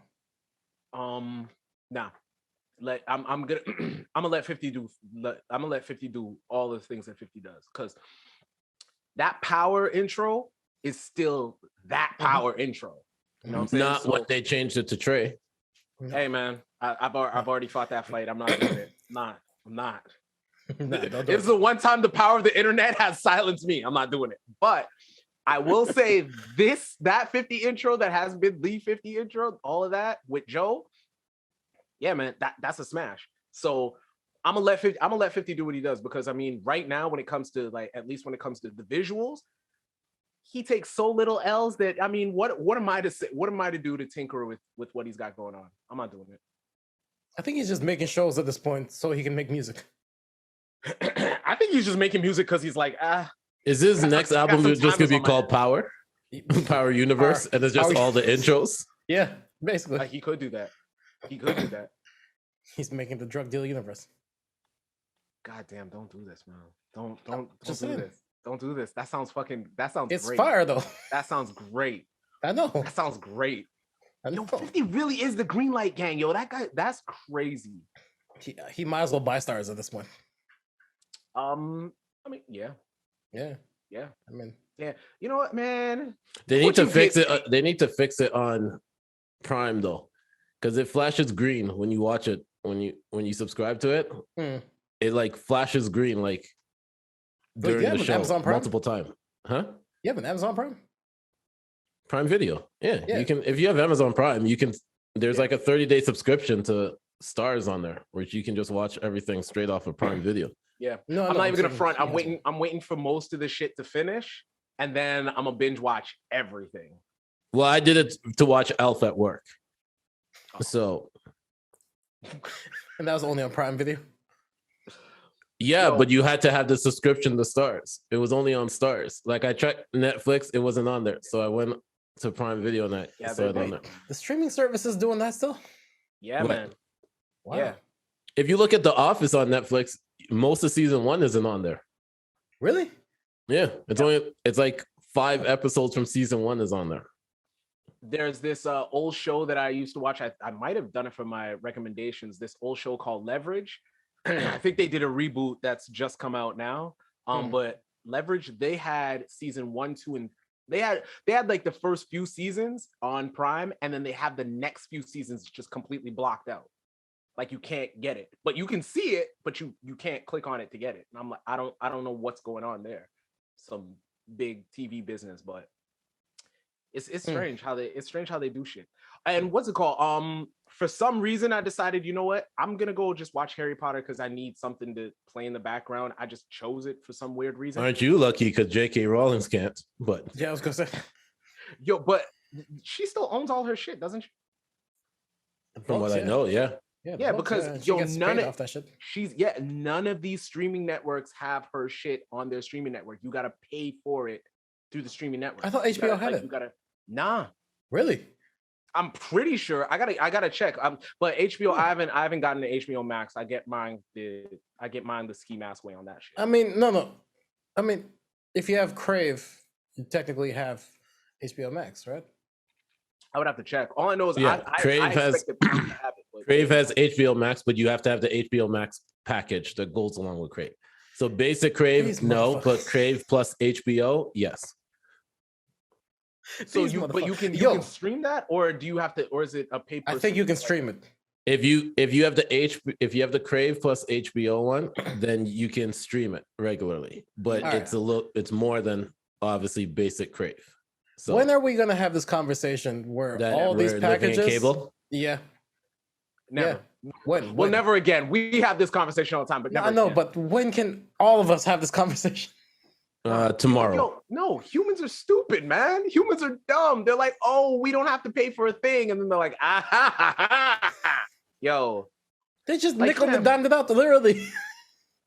Nah. I'm gonna let 50 do. I'm gonna let 50 do all the things that 50 does, because that power intro is still that power intro. You know what I'm saying? Not what they changed it to Trey. Hey man, I've already fought that fight. I'm not doing it. I'm not. It's the one time the power of the internet has silenced me. I'm not doing it. But I will say that 50 intro that has been the 50 intro, all of that with Joe. Yeah, man, that's a smash. So I'm gonna let 50 do what he does, because I mean, right now, when it comes to at least when it comes to the visuals, he takes so little L's that, I mean, what am I to say? What am I to do to tinker with what he's got going on? I'm not doing it. I think he's just making shows at this point so he can make music. I think he's just making music because he's like, Is his next album just gonna be called Power? Power Universe, and it's just all the intros? Yeah, basically. He could do that. He could do that. He's making the drug deal universe. God damn, don't do this, man. Don't do this. Don't do this. That sounds it's great. Fire though. That sounds great. I know. That sounds great. I know. Yo, 50 really is the Green Light Gang, yo. That guy, that's crazy. He might as well buy stars at this point. I mean, yeah. Yeah. I mean, yeah. You know what, man? They need to fix it. They need to fix it on Prime though, because it flashes green when you watch it. When you subscribe to it, it like flashes green like during the show multiple times. Huh? You have an Amazon Prime? Prime Video. Yeah. You can, if you have Amazon Prime, you can. There's like a 30-day subscription to Stars on there, which you can just watch everything straight off of Prime Video. Yeah, I'm not even gonna front. I'm waiting for most of the shit to finish, and then I'm gonna binge watch everything. Well, I did it to watch Elf at work. So, and that was only on Prime Video. Yeah, but you had to have the subscription to Stars. It was only on Stars. Like I checked Netflix, it wasn't on there, so I went to Prime Video and I saw it on there. The streaming service is doing that still? Yeah, man. Wow. Yeah. If you look at The Office on Netflix, most of season 1 isn't on there. Really? Yeah, it's like 5 episodes from season 1 is on there. There's this old show that I used to watch. I might have done it for my recommendations. This old show called Leverage. I think they did a reboot that's just come out now. But Leverage, they had season 1, 2, and they had like the first few seasons on Prime, and then they have the next few seasons just completely blocked out. Like you can't get it, but you can see it, but you can't click on it to get it. And I'm like, I don't know what's going on there. Some big TV business, but it's strange how they do shit. And what's it called? For some reason I decided, you know what? I'm gonna go just watch Harry Potter because I need something to play in the background. I just chose it for some weird reason. Aren't you lucky? Because J.K. Rowling can't. But yeah, I was gonna say, yo, but she still owns all her shit, doesn't she? From what I know, yeah. Yeah, because yo, none of off that shit. None of these streaming networks have her shit on their streaming network. You gotta pay for it through the streaming network. I thought HBO had it. You gotta nah. Really? I'm pretty sure. I gotta check. But HBO, I haven't gotten the HBO Max. I get mine the ski mask way on that shit. I mean, no. I mean, if you have Crave, you technically have HBO Max, right? I would have to check. All I know is Crave has Crave has HBO Max, but you have to have the HBO Max package that goes along with Crave. So basic Crave, no, but Crave plus HBO, yes. So you can stream that, or do you have to, or is it a pay? I think you can stream it. If you have the Crave plus HBO one, then you can stream it regularly. But it's more than obviously basic Crave. So when are we gonna have this conversation where all these packages? Cable? Yeah. Never. Yeah. When? Well, never again. We have this conversation all the time, but never. I know, again. but when can all of us have this conversation? Tomorrow. Yo, no, humans are stupid, man. Humans are dumb. They're like, oh, we don't have to pay for a thing, and then they're like, ah ha ha ha ha. Yo, they just nickel and dimed it out, literally.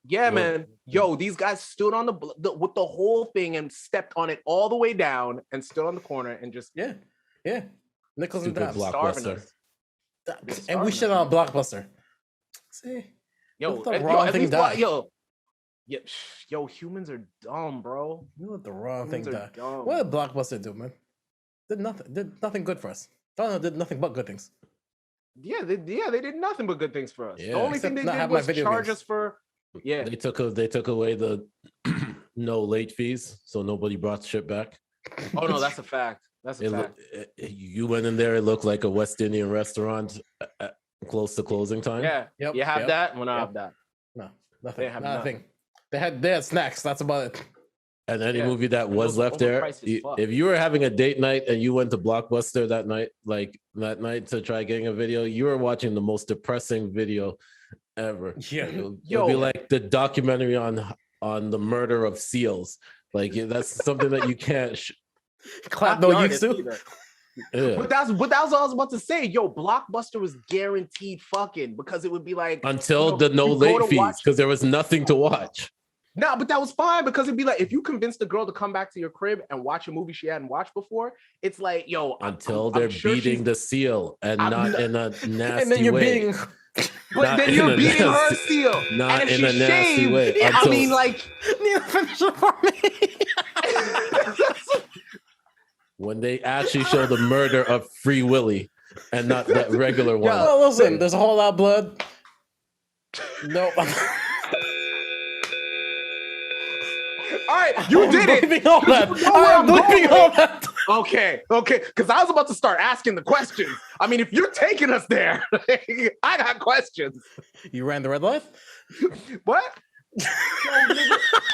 Yeah, man. Yo, these guys stood on with the whole thing and stepped on it all the way down and stood on the corner and just nickels and dimes. Blockbuster. And we shit on Blockbuster. See, yo, the wrong thing die. Yo, humans are dumb, bro. You let the wrong thing die. Dumb. What did Blockbuster do, man? Did nothing good for us. Did nothing but good things. Yeah, they did nothing but good things for us. Yeah. The only thing they did was charge us for. Yeah, they took away the no late fees, so nobody brought shit back. Oh no, that's a fact. That's a fact. You went in there; it looked like a West Indian restaurant close to closing time. Yeah, you have that. When I have that, no, nothing. Nothing. They had snacks. That's about it. And any movie that was left there, if you were having a date night and you went to Blockbuster that night to try getting a video, you were watching the most depressing video ever. Yeah, it'll be like the documentary on the murder of seals. Like that's something that you can't clap no used to. Yeah. But that's what I was about to say. Yo, Blockbuster was guaranteed fucking because it would be like until the no late fees because there was nothing to watch. No, but that was fine because it'd be like if you convinced the girl to come back to your crib and watch a movie she hadn't watched before, it's like, yo, until they're beating the seal and not in a nasty way. And then you're beating. But then you're beating her seal. Not in a nasty way. Yeah, I mean, like, finish it for me. When they actually show the murder of Free Willy and not that regular one. Yo, listen, there's a whole lot of blood. No. All right, you did it. I'm bleeping all that. Okay, because I was about to start asking the questions. I mean, if you're taking us there, I got questions. You ran the red light? What?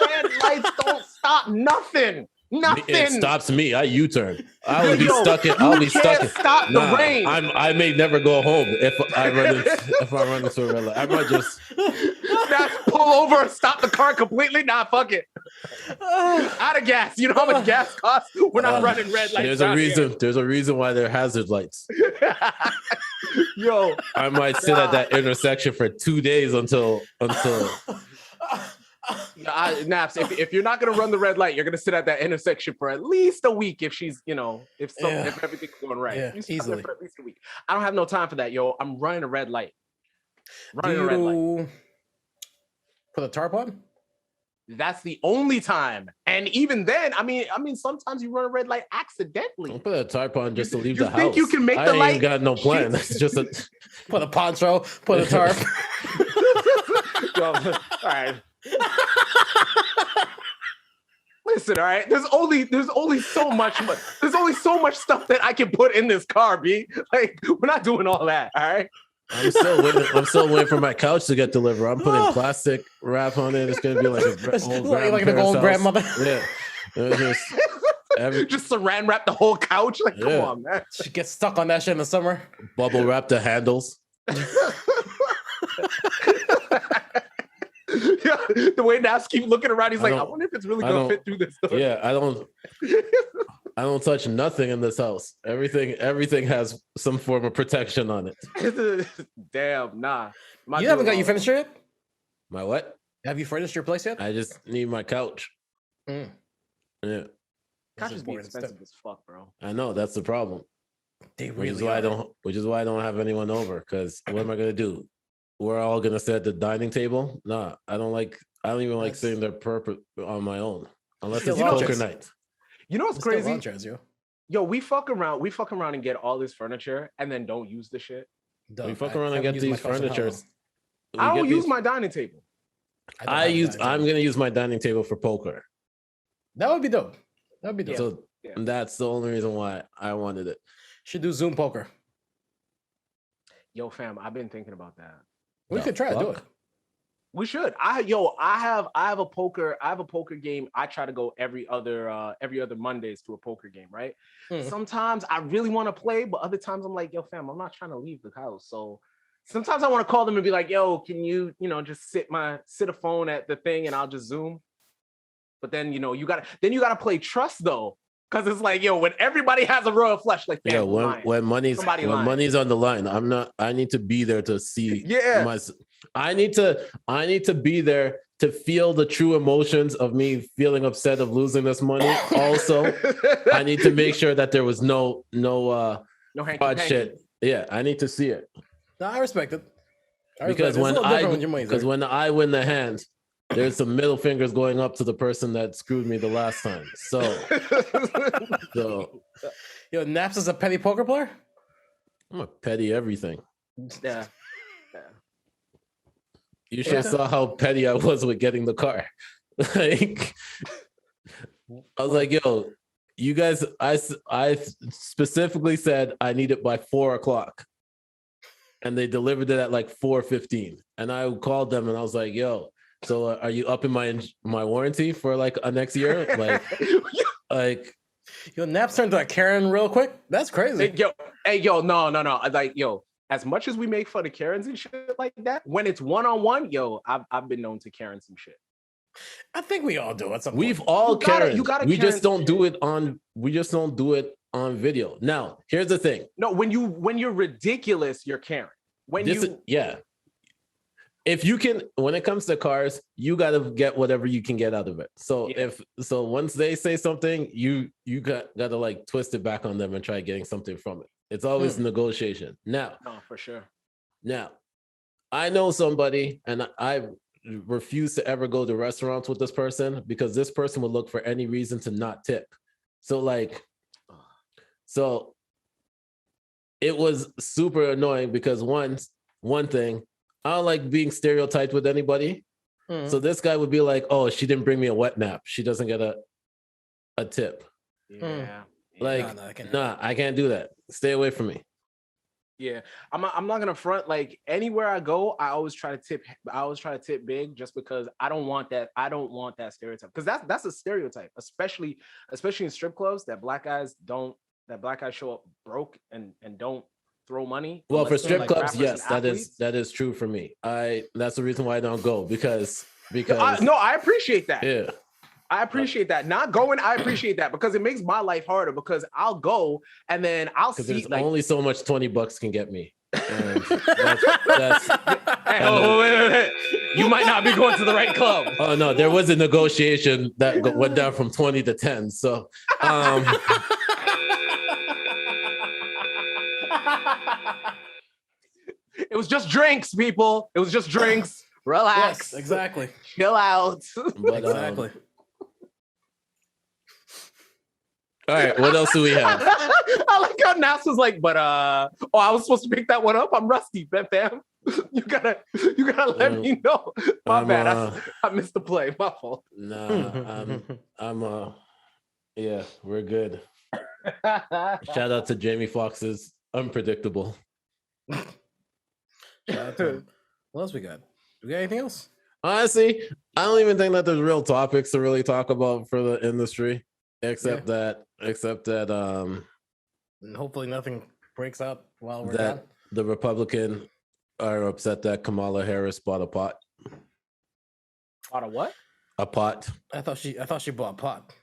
Red lights don't stop nothing. Nothing. It stops me. I U-turn. I'll be stuck in. I'll be stuck in. Stop the rain. I may never go home if I run into a red light. I might just pull over and stop the car completely. Nah, fuck it. Out of gas. You know how much gas costs? We're not running red lights. There's a reason. Here. There's a reason why they're hazard lights. Yo, I might sit at that intersection for 2 days until. Naps, if you're not gonna run the red light, you're gonna sit at that intersection for at least a week. If she's, if everything's going right, yeah, easily for at least a week. I don't have no time for that, yo. I'm running a red light. Put a tarp on. That's the only time, and even then, I mean, sometimes you run a red light accidentally. Don't put a tarp on just to leave the house. You think you can make the light? I ain't got no plan. It's just put a poncho, put a tarp. Yo, all right. Listen, all right. There's only so much stuff that I can put in this car, B. Like, we're not doing all that, all right? I'm still waiting for my couch to get delivered. I'm putting plastic wrap on it. It's gonna be like an old grandmother. Yeah. Just saran wrap the whole couch. Like, come on, man. She gets stuck on that shit in the summer. Bubble wrap the handles. Yeah, the way Naps keep looking around, he's like, I wonder if it's really gonna fit through this door. Yeah, I don't. I don't touch nothing in this house. Everything has some form of protection on it. Damn, nah. You haven't got your furniture yet? My what? Have you furnished your place yet? I just need my couch. Yeah. Couch is be expensive as fuck, bro. I know, that's the problem. Which is why I don't have anyone over, because what am I gonna do? We're all gonna sit at the dining table? Nah, I don't even like sitting there on my own. Unless it's poker night. You know what's crazy? Yo, we fuck around and get all this furniture and then don't use the shit. We fuck around and get these furniture. I don't use my dining table. I'm gonna use my dining table for poker. That would be dope. That'd be dope. So that's the only reason why I wanted it. Should do Zoom poker. Yo, fam, I've been thinking about that. We could try to do it. We should. I have a poker game. I try to go every other Mondays to a poker game, right? Sometimes I really want to play, but other times I'm like, yo, fam, I'm not trying to leave the house. So sometimes I want to call them and be like, yo, can you just sit a phone at the thing and I'll just Zoom. But then you gotta play trust though. Because it's like, yo, when everybody has a royal flush, like, yeah, when money's on the line, I need to be there to see. Yeah, I need to be there to feel the true emotions of me feeling upset of losing this money. Also, I need to make sure that there was no hanky shit. Yeah, I need to see it. No, I respect it. Because when I win the hand, there's some middle fingers going up to the person that screwed me the last time. So yo, NAPPZ is a petty poker player? I'm a petty everything. Yeah. You should have saw how petty I was with getting the car. Like, I was like, yo, you guys, I specifically said I need it by 4:00. And they delivered it at like 4:15. And I called them and I was like, yo, so are you upping my warranty for like a next year? Like yo, NAPPZ turned to a Karen real quick. That's crazy. Hey, yo, no. Like, yo, as much as we make fun of Karens and shit like that, when it's one-on-one, yo, I've been known to Karen some shit. I think we all do at some point. We've all Karen. We just don't do it on video. Now, here's the thing. No, when you're ridiculous, you're Karen. If you can, when it comes to cars, you got to get whatever you can get out of it. So once they say something, you got to like twist it back on them and try getting something from it. It's always negotiation. Now, no, for sure. Now, I know somebody, and I refuse to ever go to restaurants with this person because this person would look for any reason to not tip. So it was super annoying because one thing, I don't like being stereotyped with anybody. So this guy would be like, oh, she didn't bring me a wet nap. She doesn't get a tip. Yeah. I can't do that. Stay away from me. Yeah. I'm not gonna front. Like anywhere I go, I always try to tip big just because I don't want that stereotype. Because that's a stereotype, especially in strip clubs, that black guys show up broke and don't throw money. Well, for strip clubs, yes, that is true for me. That's the reason why I don't go because I appreciate that. Yeah. I appreciate that. Not going, I appreciate that because it makes my life harder because I'll go and then I'll see there's only so much $20 can get me. And wait. You might not be going to the right club. Oh no, there was a negotiation that went down from 20 to 10. So it was just drinks, people. It was just drinks. Relax. Yes, exactly. Chill out. But, exactly. All right, what else do we have? I like how NAPPZ was like, but I was supposed to pick that one up. I'm rusty, fam. You gotta let me know. My bad. I missed the play. My fault. Nah, yeah, we're good. Shout out to Jamie Foxx's Unpredictable. Shout out to him. What else we got? We got anything else? Honestly, I don't even think that there's real topics to really talk about for the industry, except that and hopefully nothing breaks out while we're gone. The Republican are upset that Kamala Harris bought a pot. Bought a what? A pot. I thought she bought pot.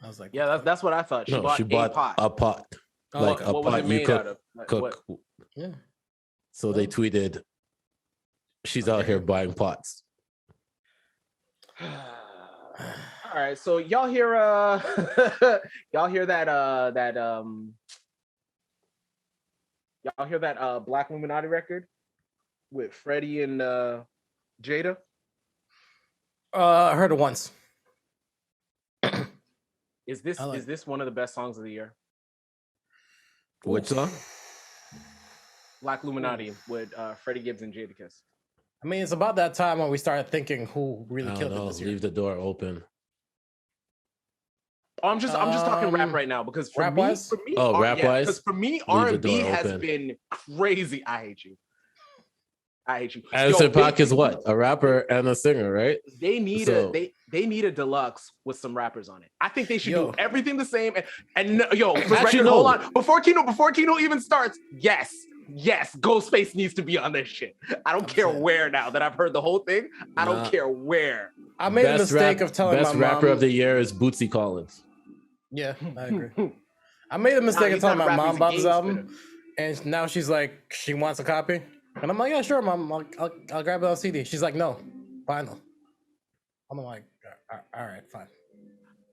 I was like, yeah, that's what I thought. She No, bought she bought a pot. a pot. Oh, Like okay. a What was pot it you made out of? cook. yeah. So they tweeted, she's out here buying pots. All right, so y'all hear y'all hear that y'all hear that Black Illuminati record with Freddie and Jada? I heard it once. Is this one of the best songs of the year? Which song? Black Illuminati with Freddie Gibbs and Jadakiss. I mean, it's about that time when we started thinking who really I killed don't it know. this year. Leave the door open. Oh, I'm just talking rap right now because for me, rap-wise? Rap-wise? because for me, Leave the R&B door has open. been crazy. I hate you. Anderson .Paak is what? A rapper and a singer, right? They need they need a deluxe with some rappers on it. I think they should do everything the same. And for record, hold on. Before Kino even starts, yes, Ghostface needs to be on this shit. I don't care where now that I've heard the whole thing. I don't care where. I made a mistake of telling my mom. Best rapper of the year is Bootsy Collins. Yeah, I agree. I made a mistake of telling my mom about this album, and now she's like, she wants a copy. And I'm like, yeah, sure, Mom. I'll grab it on CD. She's like, no, vinyl. I'm like, all right, fine.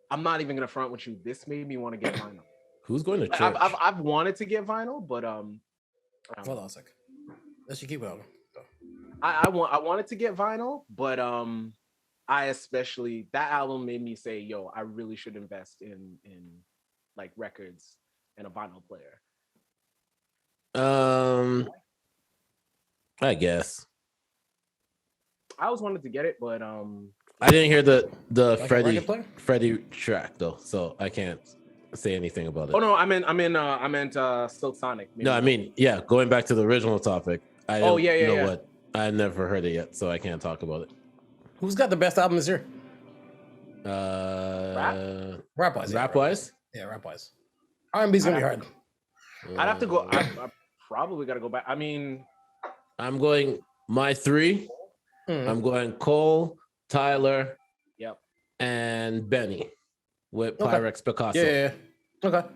I'm not even gonna front with you. This made me want to get vinyl. Who's going to church? I've wanted to get vinyl, but hold on a second. Let's keep it on. I wanted to get vinyl, but I especially that album made me say, yo, I really should invest in like records and a vinyl player. I guess. I always wanted to get it, but I didn't hear the like Freddie track though, so I can't say anything about it. Oh no, I meant Silk Sonic. No, I mean, yeah, going back to the original topic. I know yeah. what? I never heard it yet, so I can't talk about it. Who's got the best album this year? Rap-wise. Rap-wise? Yeah, rap-wise. R&B's gonna be hard. I'd have to go. I probably got to go back. I mean, I'm going my three. I'm going Cole, Tyler, and Benny with Pyrex Picasso. Yeah. Okay.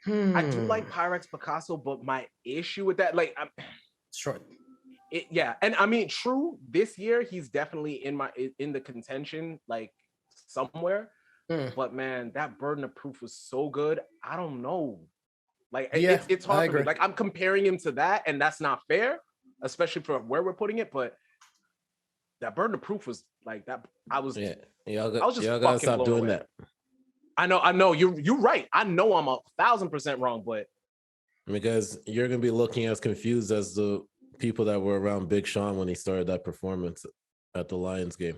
I do like Pyrex Picasso, but my issue with that, like, short. And I mean, true. This year, he's definitely in the contention, like somewhere. But man, that burden of proof was so good. I don't know. Like, it's hard for me. Like, I'm comparing him to that, and that's not fair, especially for where we're putting it. But that burden of proof was like that. I was just gotta stop doing that. I know. You're right. I know I'm 1,000% wrong, but because you're gonna be looking as confused as the people that were around Big Sean when he started that performance at the Lions game.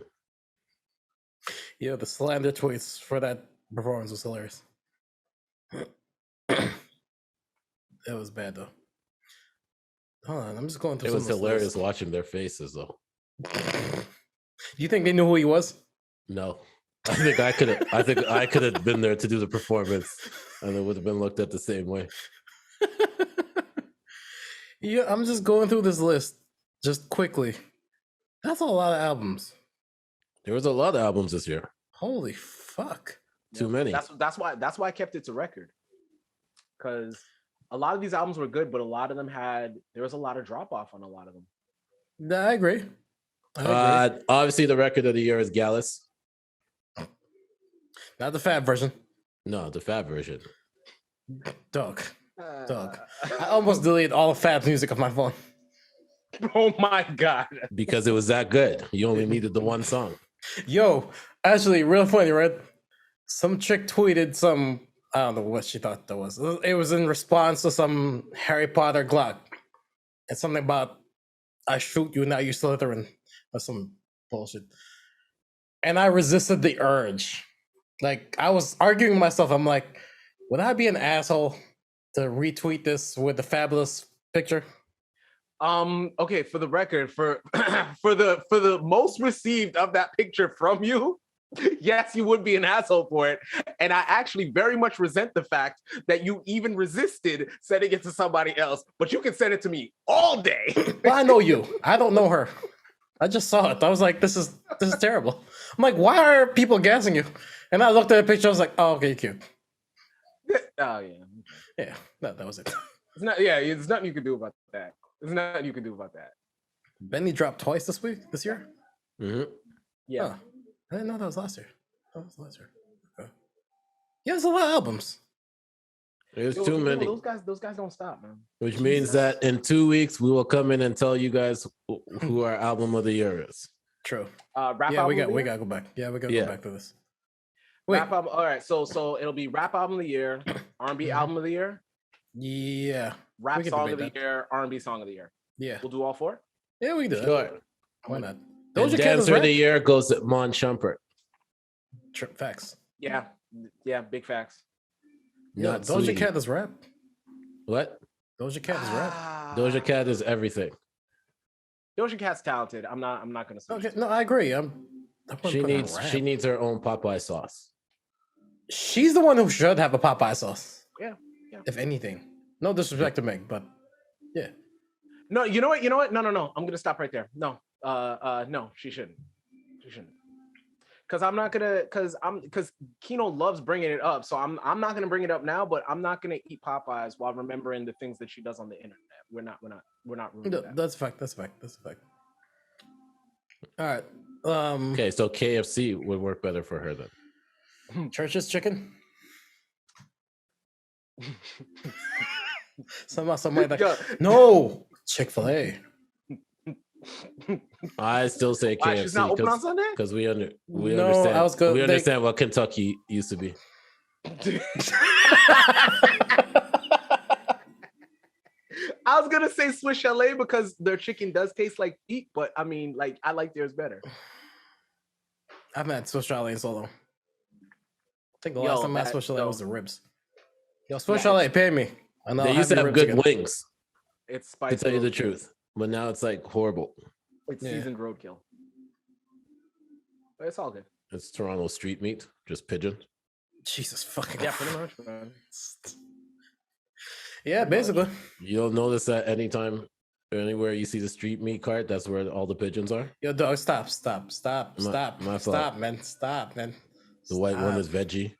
Yeah, the slander tweets for that performance was hilarious. It was bad though. Hold on, I'm just going through. It was hilarious watching their faces though. You think they knew who he was? No, I think I could have been there to do the performance, and it would have been looked at the same way. Yeah, I'm just going through this list just quickly. That's a lot of albums. There was a lot of albums this year. Holy fuck! Too many. That's why I kept it to record, because a lot of these albums were good, but a lot of them there was a lot of drop off on a lot of them. Yeah, I agree. Obviously, the record of the year is Gallus. Not the Fab version. No, the Fab version. Dog. I almost deleted all of Fab's music off my phone. Oh my God. Because it was that good. You only needed the one song. Yo, actually, real funny, right? Some chick tweeted some, I don't know what she thought that was. It was in response to some Harry Potter Glock. And something about, I shoot you, now you Slytherin. Or some bullshit. And I resisted the urge. Like, I was arguing with myself. I'm like, would I be an asshole to retweet this with the fabulous picture? Okay, for the record, for the most received of that picture from you, yes, you would be an asshole for it. And I actually very much resent the fact that you even resisted sending it to somebody else, but you can send it to me all day. Well, I know you. I don't know her. I just saw it. I was like, this is terrible. I'm like, why are people gassing you? And I looked at the picture. I was like, oh, okay, cute. Oh yeah. Yeah, that was it. It's not. Yeah, there's nothing you can do about that. There's nothing you can do about that. Benny dropped twice this year. Mm-hmm. Yeah. Oh, I didn't know that was last year. That was last year. Okay. Yeah, there's a lot of albums. There's too many. Those guys don't stop, man. Which means that in 2 weeks we will come in and tell you guys who our album of the year is. True. Rap yeah, album we gotta go back. Yeah, we gotta go back to this. Wait. Rap album. All right, so it'll be rap album of the year, R&B album of the year. Yeah. Rap song of the year, R&B song of the year. Yeah. We'll do all four. Yeah, we can do Sure. it. Why not? Doja Dancer of the year goes to Mon Shumpert. Facts. Yeah, big facts. Yeah, Doja Cat is rap. What? Doja Cat is rap. Doja Cat is everything. Doja Cat's talented. I'm not gonna say. Okay, no, I agree. She needs her own Popeye sauce. She's the one who should have a Popeye sauce. Yeah. If anything, no disrespect to Meg, but yeah. No, you know what? No. I'm gonna stop right there. No, no, she shouldn't. Because KINO loves bringing it up, so I'm not gonna bring it up now. But I'm not gonna eat Popeyes while remembering the things that she does on the internet. We're not ruining that. That's a fact. All right. Okay, so KFC would work better for her then. Church's chicken. Somebody like no Chick-fil-A. I still say KFC. She's not open on Sunday? Because we understand what Kentucky used to be. I was gonna say Swiss Chalet because their chicken does taste like feet, but I mean, like I like theirs better. I've had Swiss Chalet in so long. I think the last time I had Swiss Chalet was the ribs. Yo, Swiss Chalet, pay me. They used to have good wings. It's spicy. To tell you the truth, but now it's like horrible. It's seasoned roadkill. But it's all good. It's Toronto street meat, just pigeon. Jesus fucking. Yeah, pretty much, man. Yeah, basically. You don't notice that anytime, anywhere you see the street meat cart, that's where all the pigeons are. Yo, dog, stop, man. The white one is veggie.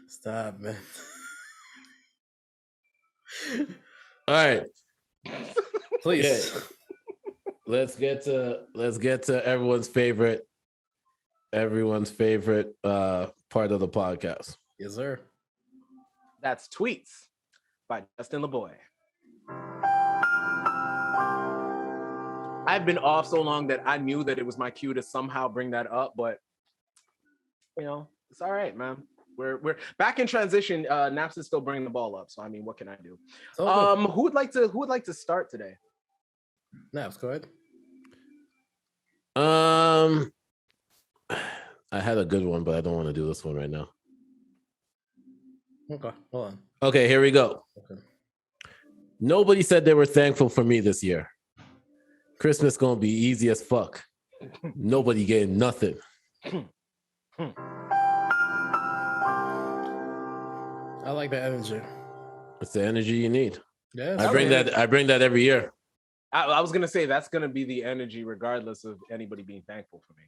Stop, man. All right, please. Okay. Let's get to everyone's favorite part of the podcast. Yes, sir. That's Tweets by Justin LaBoy. I've been off so long that I knew that it was my cue to somehow bring that up, but you know, it's all right, man. We're back in transition. NAPPZ is still bringing the ball up, so I mean, what can I do? Who would like to start today? Naps, go ahead. I had a good one, but I don't want to do this one right now. Okay, hold on. Okay, here we go. Okay. Nobody said they were thankful for me this year. Christmas gonna be easy as fuck. Nobody getting nothing. I like that energy. It's the energy you need. Yeah, I bring that every year. I was gonna say that's gonna be the energy regardless of anybody being thankful for me.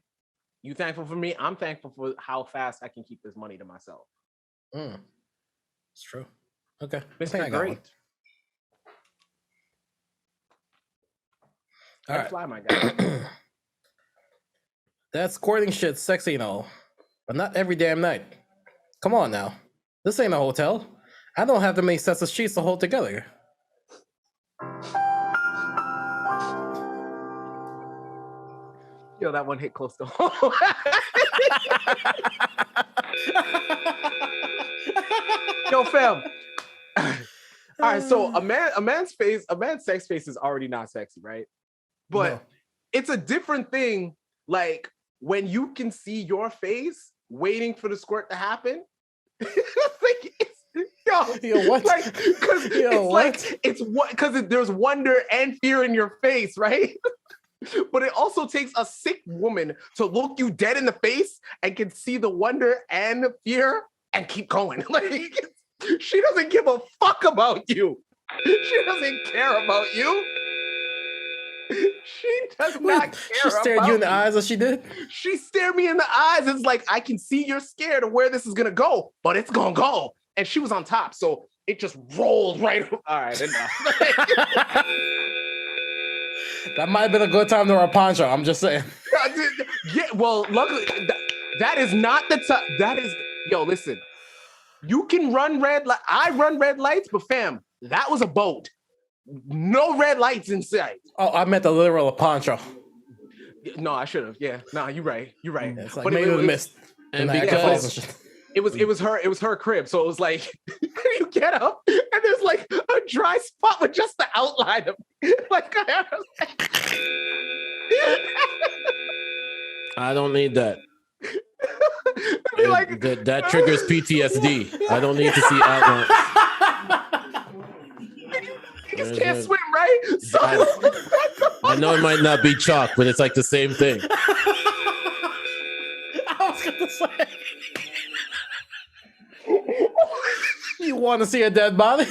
You thankful for me? I'm thankful for how fast I can keep this money to myself. It's true. Okay. Mr. Great. All right. Fly, my guy. That squirting shit's sexy and all, but not every damn night. Come on now. This ain't a hotel. I don't have that many sets of sheets to hold together. Yo, that one hit close to home. Yo, fam. All right, so a man's sex face is already not sexy, right? But it's a different thing, like when you can see your face waiting for the squirt to happen. There's wonder and fear in your face, right? But it also takes a sick woman to look you dead in the face and can see the wonder and the fear and keep going. Like She doesn't give a fuck about you. She doesn't care about you. She does not care. She stared you in the eyes as she did? She stared me in the eyes. It's like, I can see you're scared of where this is going to go, but it's going to go. And she was on top. So it just rolled right. All right, enough. That might have been a good time to wear a poncho. I'm just saying. Yeah, well, luckily, that is not the time. That is, yo, listen. You can run red light. I run red lights, but fam, that was a boat. No red lights in sight. Oh, I meant the literal poncho. No, I should have. Yeah, no, you're right. You're right. Yeah, it's like but maybe it missed. And because it was her crib, so it was like you get up and there's like a dry spot with just the outline of like. I don't need that. Like, that triggers PTSD. I don't need to see outlines. Niggas can't swim, right? So, I know it might not be chalk, but it's like the same thing. I was gonna say. You want to see a dead body?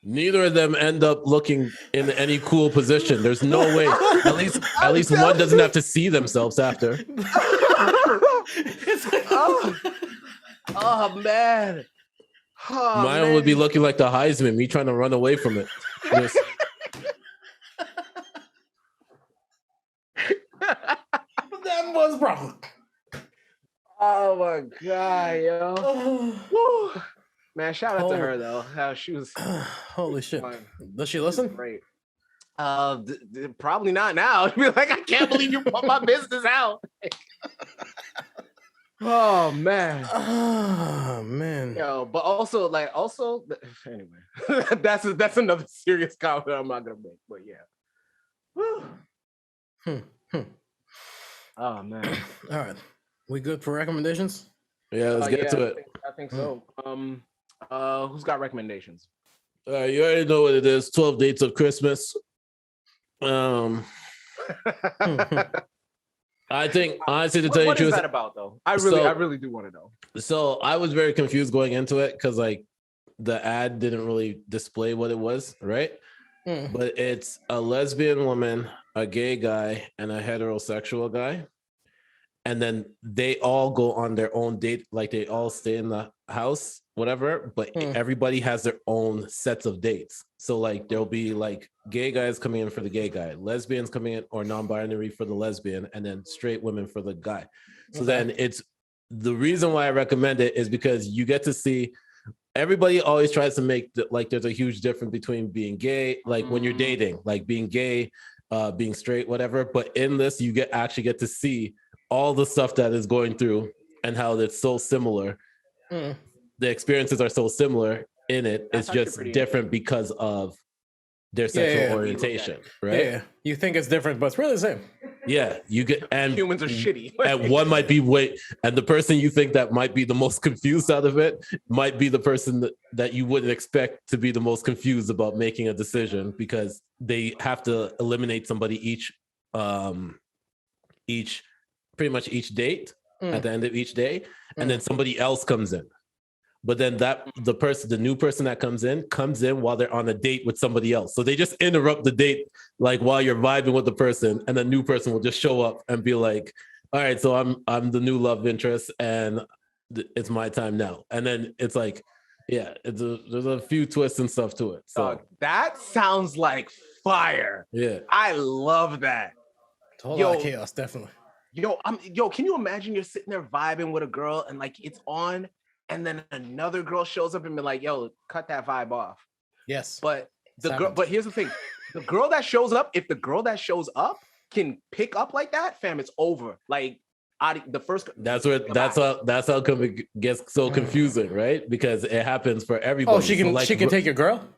Neither of them end up looking in any cool position. There's no way. At least one doesn't have to see themselves after. Oh man. Oh, Mine would be looking like the Heisman, me trying to run away from it. Just... That was wrong. Oh my god, yo. Man, shout out to her though. How she was. Holy shit! Does she listen? Great. Probably not now. Be like, I can't believe you put my business out. Oh man. Oh man. Yo, but also anyway, that's another serious comment I'm not gonna make. But yeah. Oh man. All right, we good for recommendations? Yeah, let's get to it. I think so. Who's got recommendations? You already know what it is. 12 Dates of Christmas. I think, honestly, to tell you the truth, what is that about, though? I really do want to know. So I was very confused going into it because, like, the ad didn't really display what it was, right? But it's a lesbian woman, a gay guy, and a heterosexual guy. And then they all go on their own date, like they all stay in the house, whatever, but everybody has their own sets of dates. So like there'll be like gay guys coming in for the gay guy, lesbians coming in or non-binary for the lesbian, and then straight women for the guy. So then it's the reason why I recommend it is because you get to see, everybody always tries to make like there's a huge difference between being gay, like when you're dating, like being gay, being straight, whatever. But in this, you actually get to see all the stuff that is going through and how it's so similar. The experiences are so similar in it. It's just different because of their sexual orientation, right? Yeah, you think it's different, but it's really the same. Yeah, you get, and humans are shitty. And one might be and the person you think that might be the most confused out of it might be the person that you wouldn't expect to be the most confused about making a decision, because they have to eliminate somebody pretty much each date at the end of each day, and then somebody else comes in. But then the new person that comes in while they're on a date with somebody else. So they just interrupt the date, like while you're vibing with the person, and the new person will just show up and be like, all right, so I'm the new love interest and it's my time now. And then it's like, yeah, there's a few twists and stuff to it. So that sounds like fire. Yeah. I love that. It's a whole lot of chaos, definitely. Can you imagine you're sitting there vibing with a girl and like it's on, and then another girl shows up and be like, yo, cut that vibe off. Yes. But here's the thing. If the girl that shows up can pick up like that, fam, it's over. Like the first that's how it gets so confusing, right? Because it happens for everybody. Oh, she can take your girl?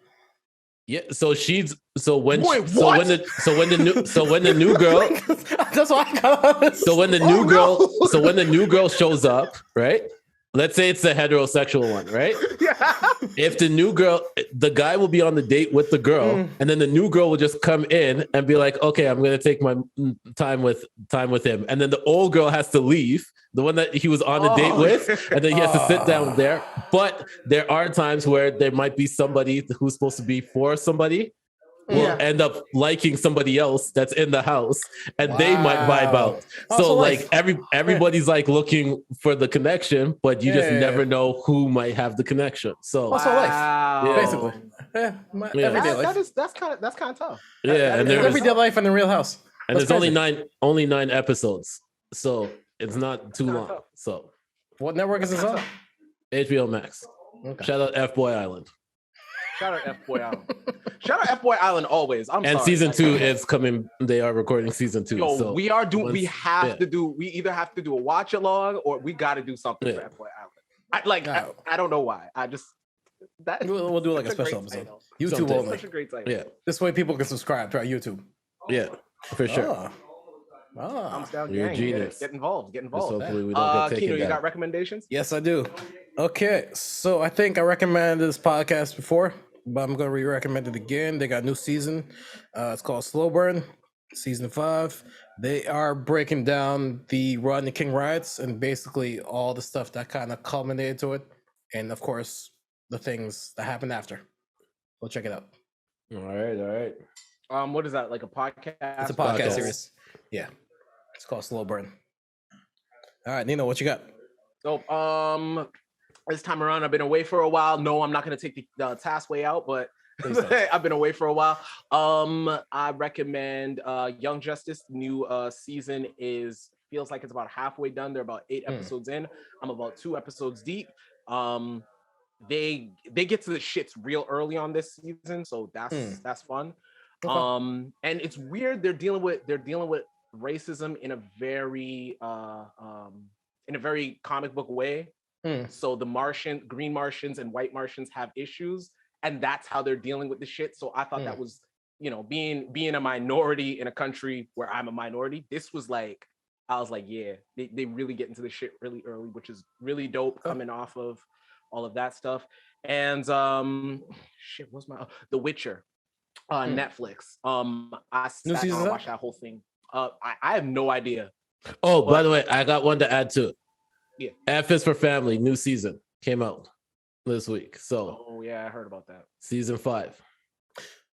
Yeah, so when the new girl that's what I got. So when the new girl shows up, right? Let's say it's the heterosexual one, right? Yeah. if the new girl, the guy will be on the date with the girl, and then the new girl will just come in and be like, okay, I'm going to take my time with him. And then the old girl has to leave, the one that he was on a date with, and then he has to sit down there. But there are times where there might be somebody who's supposed to be for somebody will end up liking somebody else that's in the house, and they might vibe out. So like everybody's like looking for the connection, but you just never know who might have the connection. So life, basically. Everyday life. That's kind of tough. Yeah, and there's everyday life in the real house. And there's only nine episodes, so it's not too long. So what network is this on? HBO Max. Okay. Shout out Fboy Island. Shout out Fboy Island. Shout out Fboy Island always. I'm sorry. Season 2 is coming. They are recording season 2. Yo, so we are doing. We have to do. We either have to do a watch along or we got to do something for Fboy Island. I don't know why. I just we'll do like a special episode. YouTube only. Such a great title. Yeah. This way people can subscribe to our YouTube. Yeah, for sure. I'm down. You're a genius. Get involved. Get involved. Hopefully we don't get taken KINO, you down. got recommendations? Yes, I do. Okay, so I think I recommended this podcast before, but I'm going to re-recommend it again. They got a new season. It's called Slow Burn, season 5. They are breaking down the Rodney King riots and basically all the stuff that kind of culminated to it, and of course the things that happened after. We'll check it out. All right. What is that? Like a podcast? It's a podcast series. Yeah, it's called Slow Burn. All right, NENO, what you got? So, this time around, I've been away for a while. No, I'm not going to take the task way out, but I've been away for a while. I recommend Young Justice. New season feels like it's about halfway done. They're about 8 episodes in. I'm about 2 episodes deep. They get to the shits real early on this season, so that's fun. Okay. And it's weird. They're dealing with racism in a very comic book way. So the Green Martians and White Martians have issues, and that's how they're dealing with the shit. So I thought that was, being a minority in a country where I'm a minority, this was like, I was like, yeah, they really get into the shit really early, which is really dope coming off of all of that stuff. And what's The Witcher on Netflix. I sat down and watched that whole thing. I have no idea. Oh, by the way, I got one to add to it. Yeah. F is for Family, new season came out this week. So I heard about that. Season 5.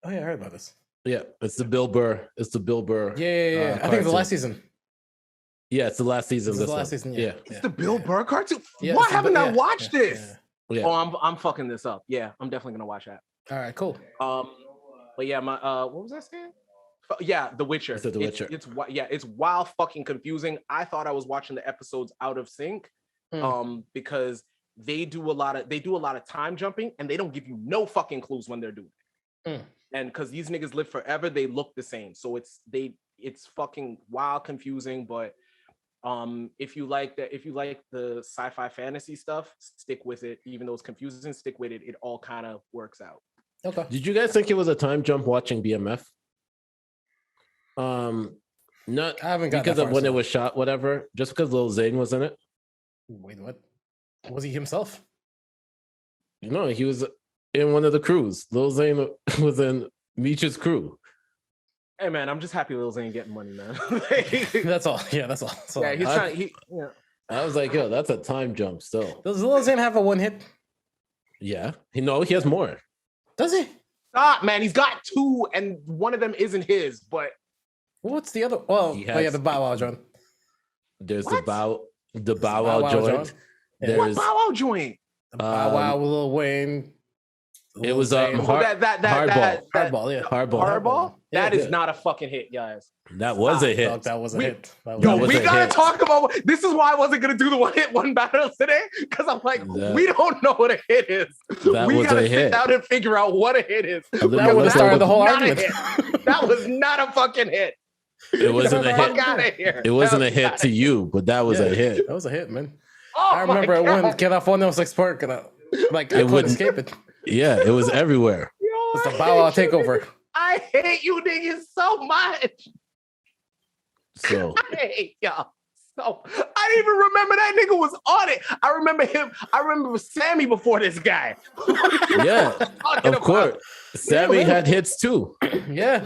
Oh yeah, I heard about this. Yeah, it's the Bill Burr. Yeah. I think it's the last season. Yeah, it's the last season. It's the last season. Yeah. It's the Bill Burr cartoon. Yeah, why haven't I watched this? Yeah. Oh, I'm fucking this up. Yeah, I'm definitely gonna watch that. All right, cool. But yeah, my what was I saying? Yeah, The Witcher. It's The Witcher. It's wild fucking confusing. I thought I was watching the episodes out of sync, because they do a lot of time jumping and they don't give you no fucking clues when they're doing it. And because these niggas live forever, they look the same. So it's fucking wild confusing. But if you like the sci-fi fantasy stuff, stick with it. Even though it's confusing, stick with it. It all kind of works out. Okay. Did you guys think it was a time jump watching BMF? Not I haven't got because of when it was shot, whatever. Just because Lil Zane was in it. Wait, what? Was he himself? No, he was in one of the crews. Lil Zane was in Meech's crew. Hey man, I'm just happy Lil Zane getting money, man. That's all. Yeah, that's all. Yeah, he's trying. I was like, yo, that's a time jump still. Does Lil Zane have a one hit? Yeah, he has more. Does he? Stop, man. He's got 2, and one of them isn't his. But what's the other? Well, the Bow Wow joint. There's the Bow Wow joint. What Bow Wow joint? The Bow Wow with Lil Wayne. It was Hardball. Yeah, Hardball. That is not a fucking hit, guys. That was a hit. That was a hit. We gotta talk about. This is why I wasn't gonna do the one hit one battle today, because I'm like, we don't know what a hit is. We gotta sit down and figure out what a hit is. That would have started the whole argument. That was not a fucking hit. It wasn't a hit. It wasn't a hit to you, but that was a hit. That was a hit, man. Oh, I remember when California was like spark, I couldn't escape it. Yeah, it was everywhere. It's the Bow Wow takeover. I hate you niggas so much. So I hate y'all No, I didn't even remember that nigga was on it. I remember him. I remember Sammy before this guy. Yeah, of course. Sammy had hits too. Yeah.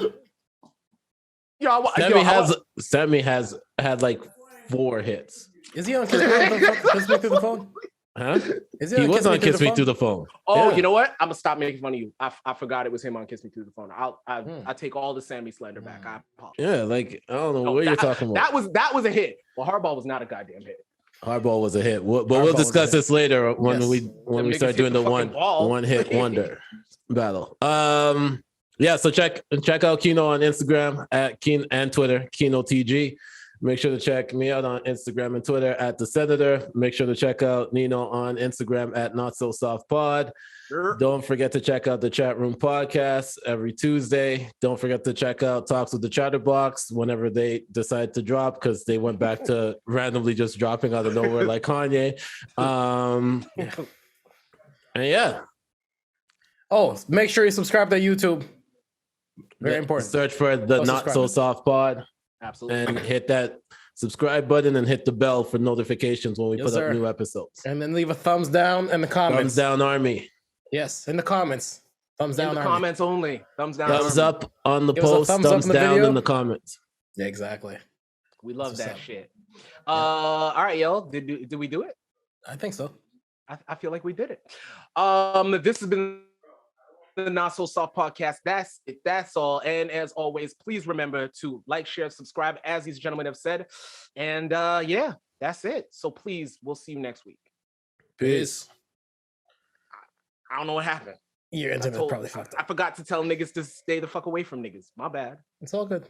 Sammy has had like 4 hits. Is he on Kiss Me Through the Phone? Huh? He was on Kiss Me Through the Phone. Oh, yeah. You know what? I'm gonna stop making fun of you. I forgot it was him on Kiss Me Through the Phone. I take all the Sammy slander back. I apologize. Yeah, like I don't know what you're talking about. That was a hit. Well, Hardball was not a goddamn hit. Hardball was a hit, but we'll discuss this later when we start doing the one hit wonder battle. Yeah, so check out KINO on Instagram at KINO and Twitter, KINO TG. Make sure to check me out on Instagram and Twitter at The Senator. Make sure to check out NENO on Instagram at Not So Soft Pod. Sure. Don't forget to check out the Chat Room podcast every Tuesday. Don't forget to check out Talks with the Chatterbox whenever they decide to drop, because they went back to randomly just dropping out of nowhere like Kanye. And yeah. Oh, make sure you subscribe to YouTube. Very important. Search for the Not So Soft Pod. Absolutely. And hit that subscribe button and hit the bell for notifications when we put up new episodes. And then leave a thumbs down in the comments. Thumbs down, Army. Yes, in the comments. Thumbs down, in the Army. comments only. Thumbs down. Thumbs up on the post. Thumbs down in the comments. Yeah, exactly. We love that shit. All right, y'all. Did we do it? I think so. I feel like we did it. This has been the Not So Soft podcast. That's all. And as always, please remember to like, share, subscribe, as these gentlemen have said. And yeah, that's it. So please, we'll see you next week. Peace. I don't know what happened. Your internet probably fucked up. I forgot to tell niggas to stay the fuck away from niggas. My bad. It's all good.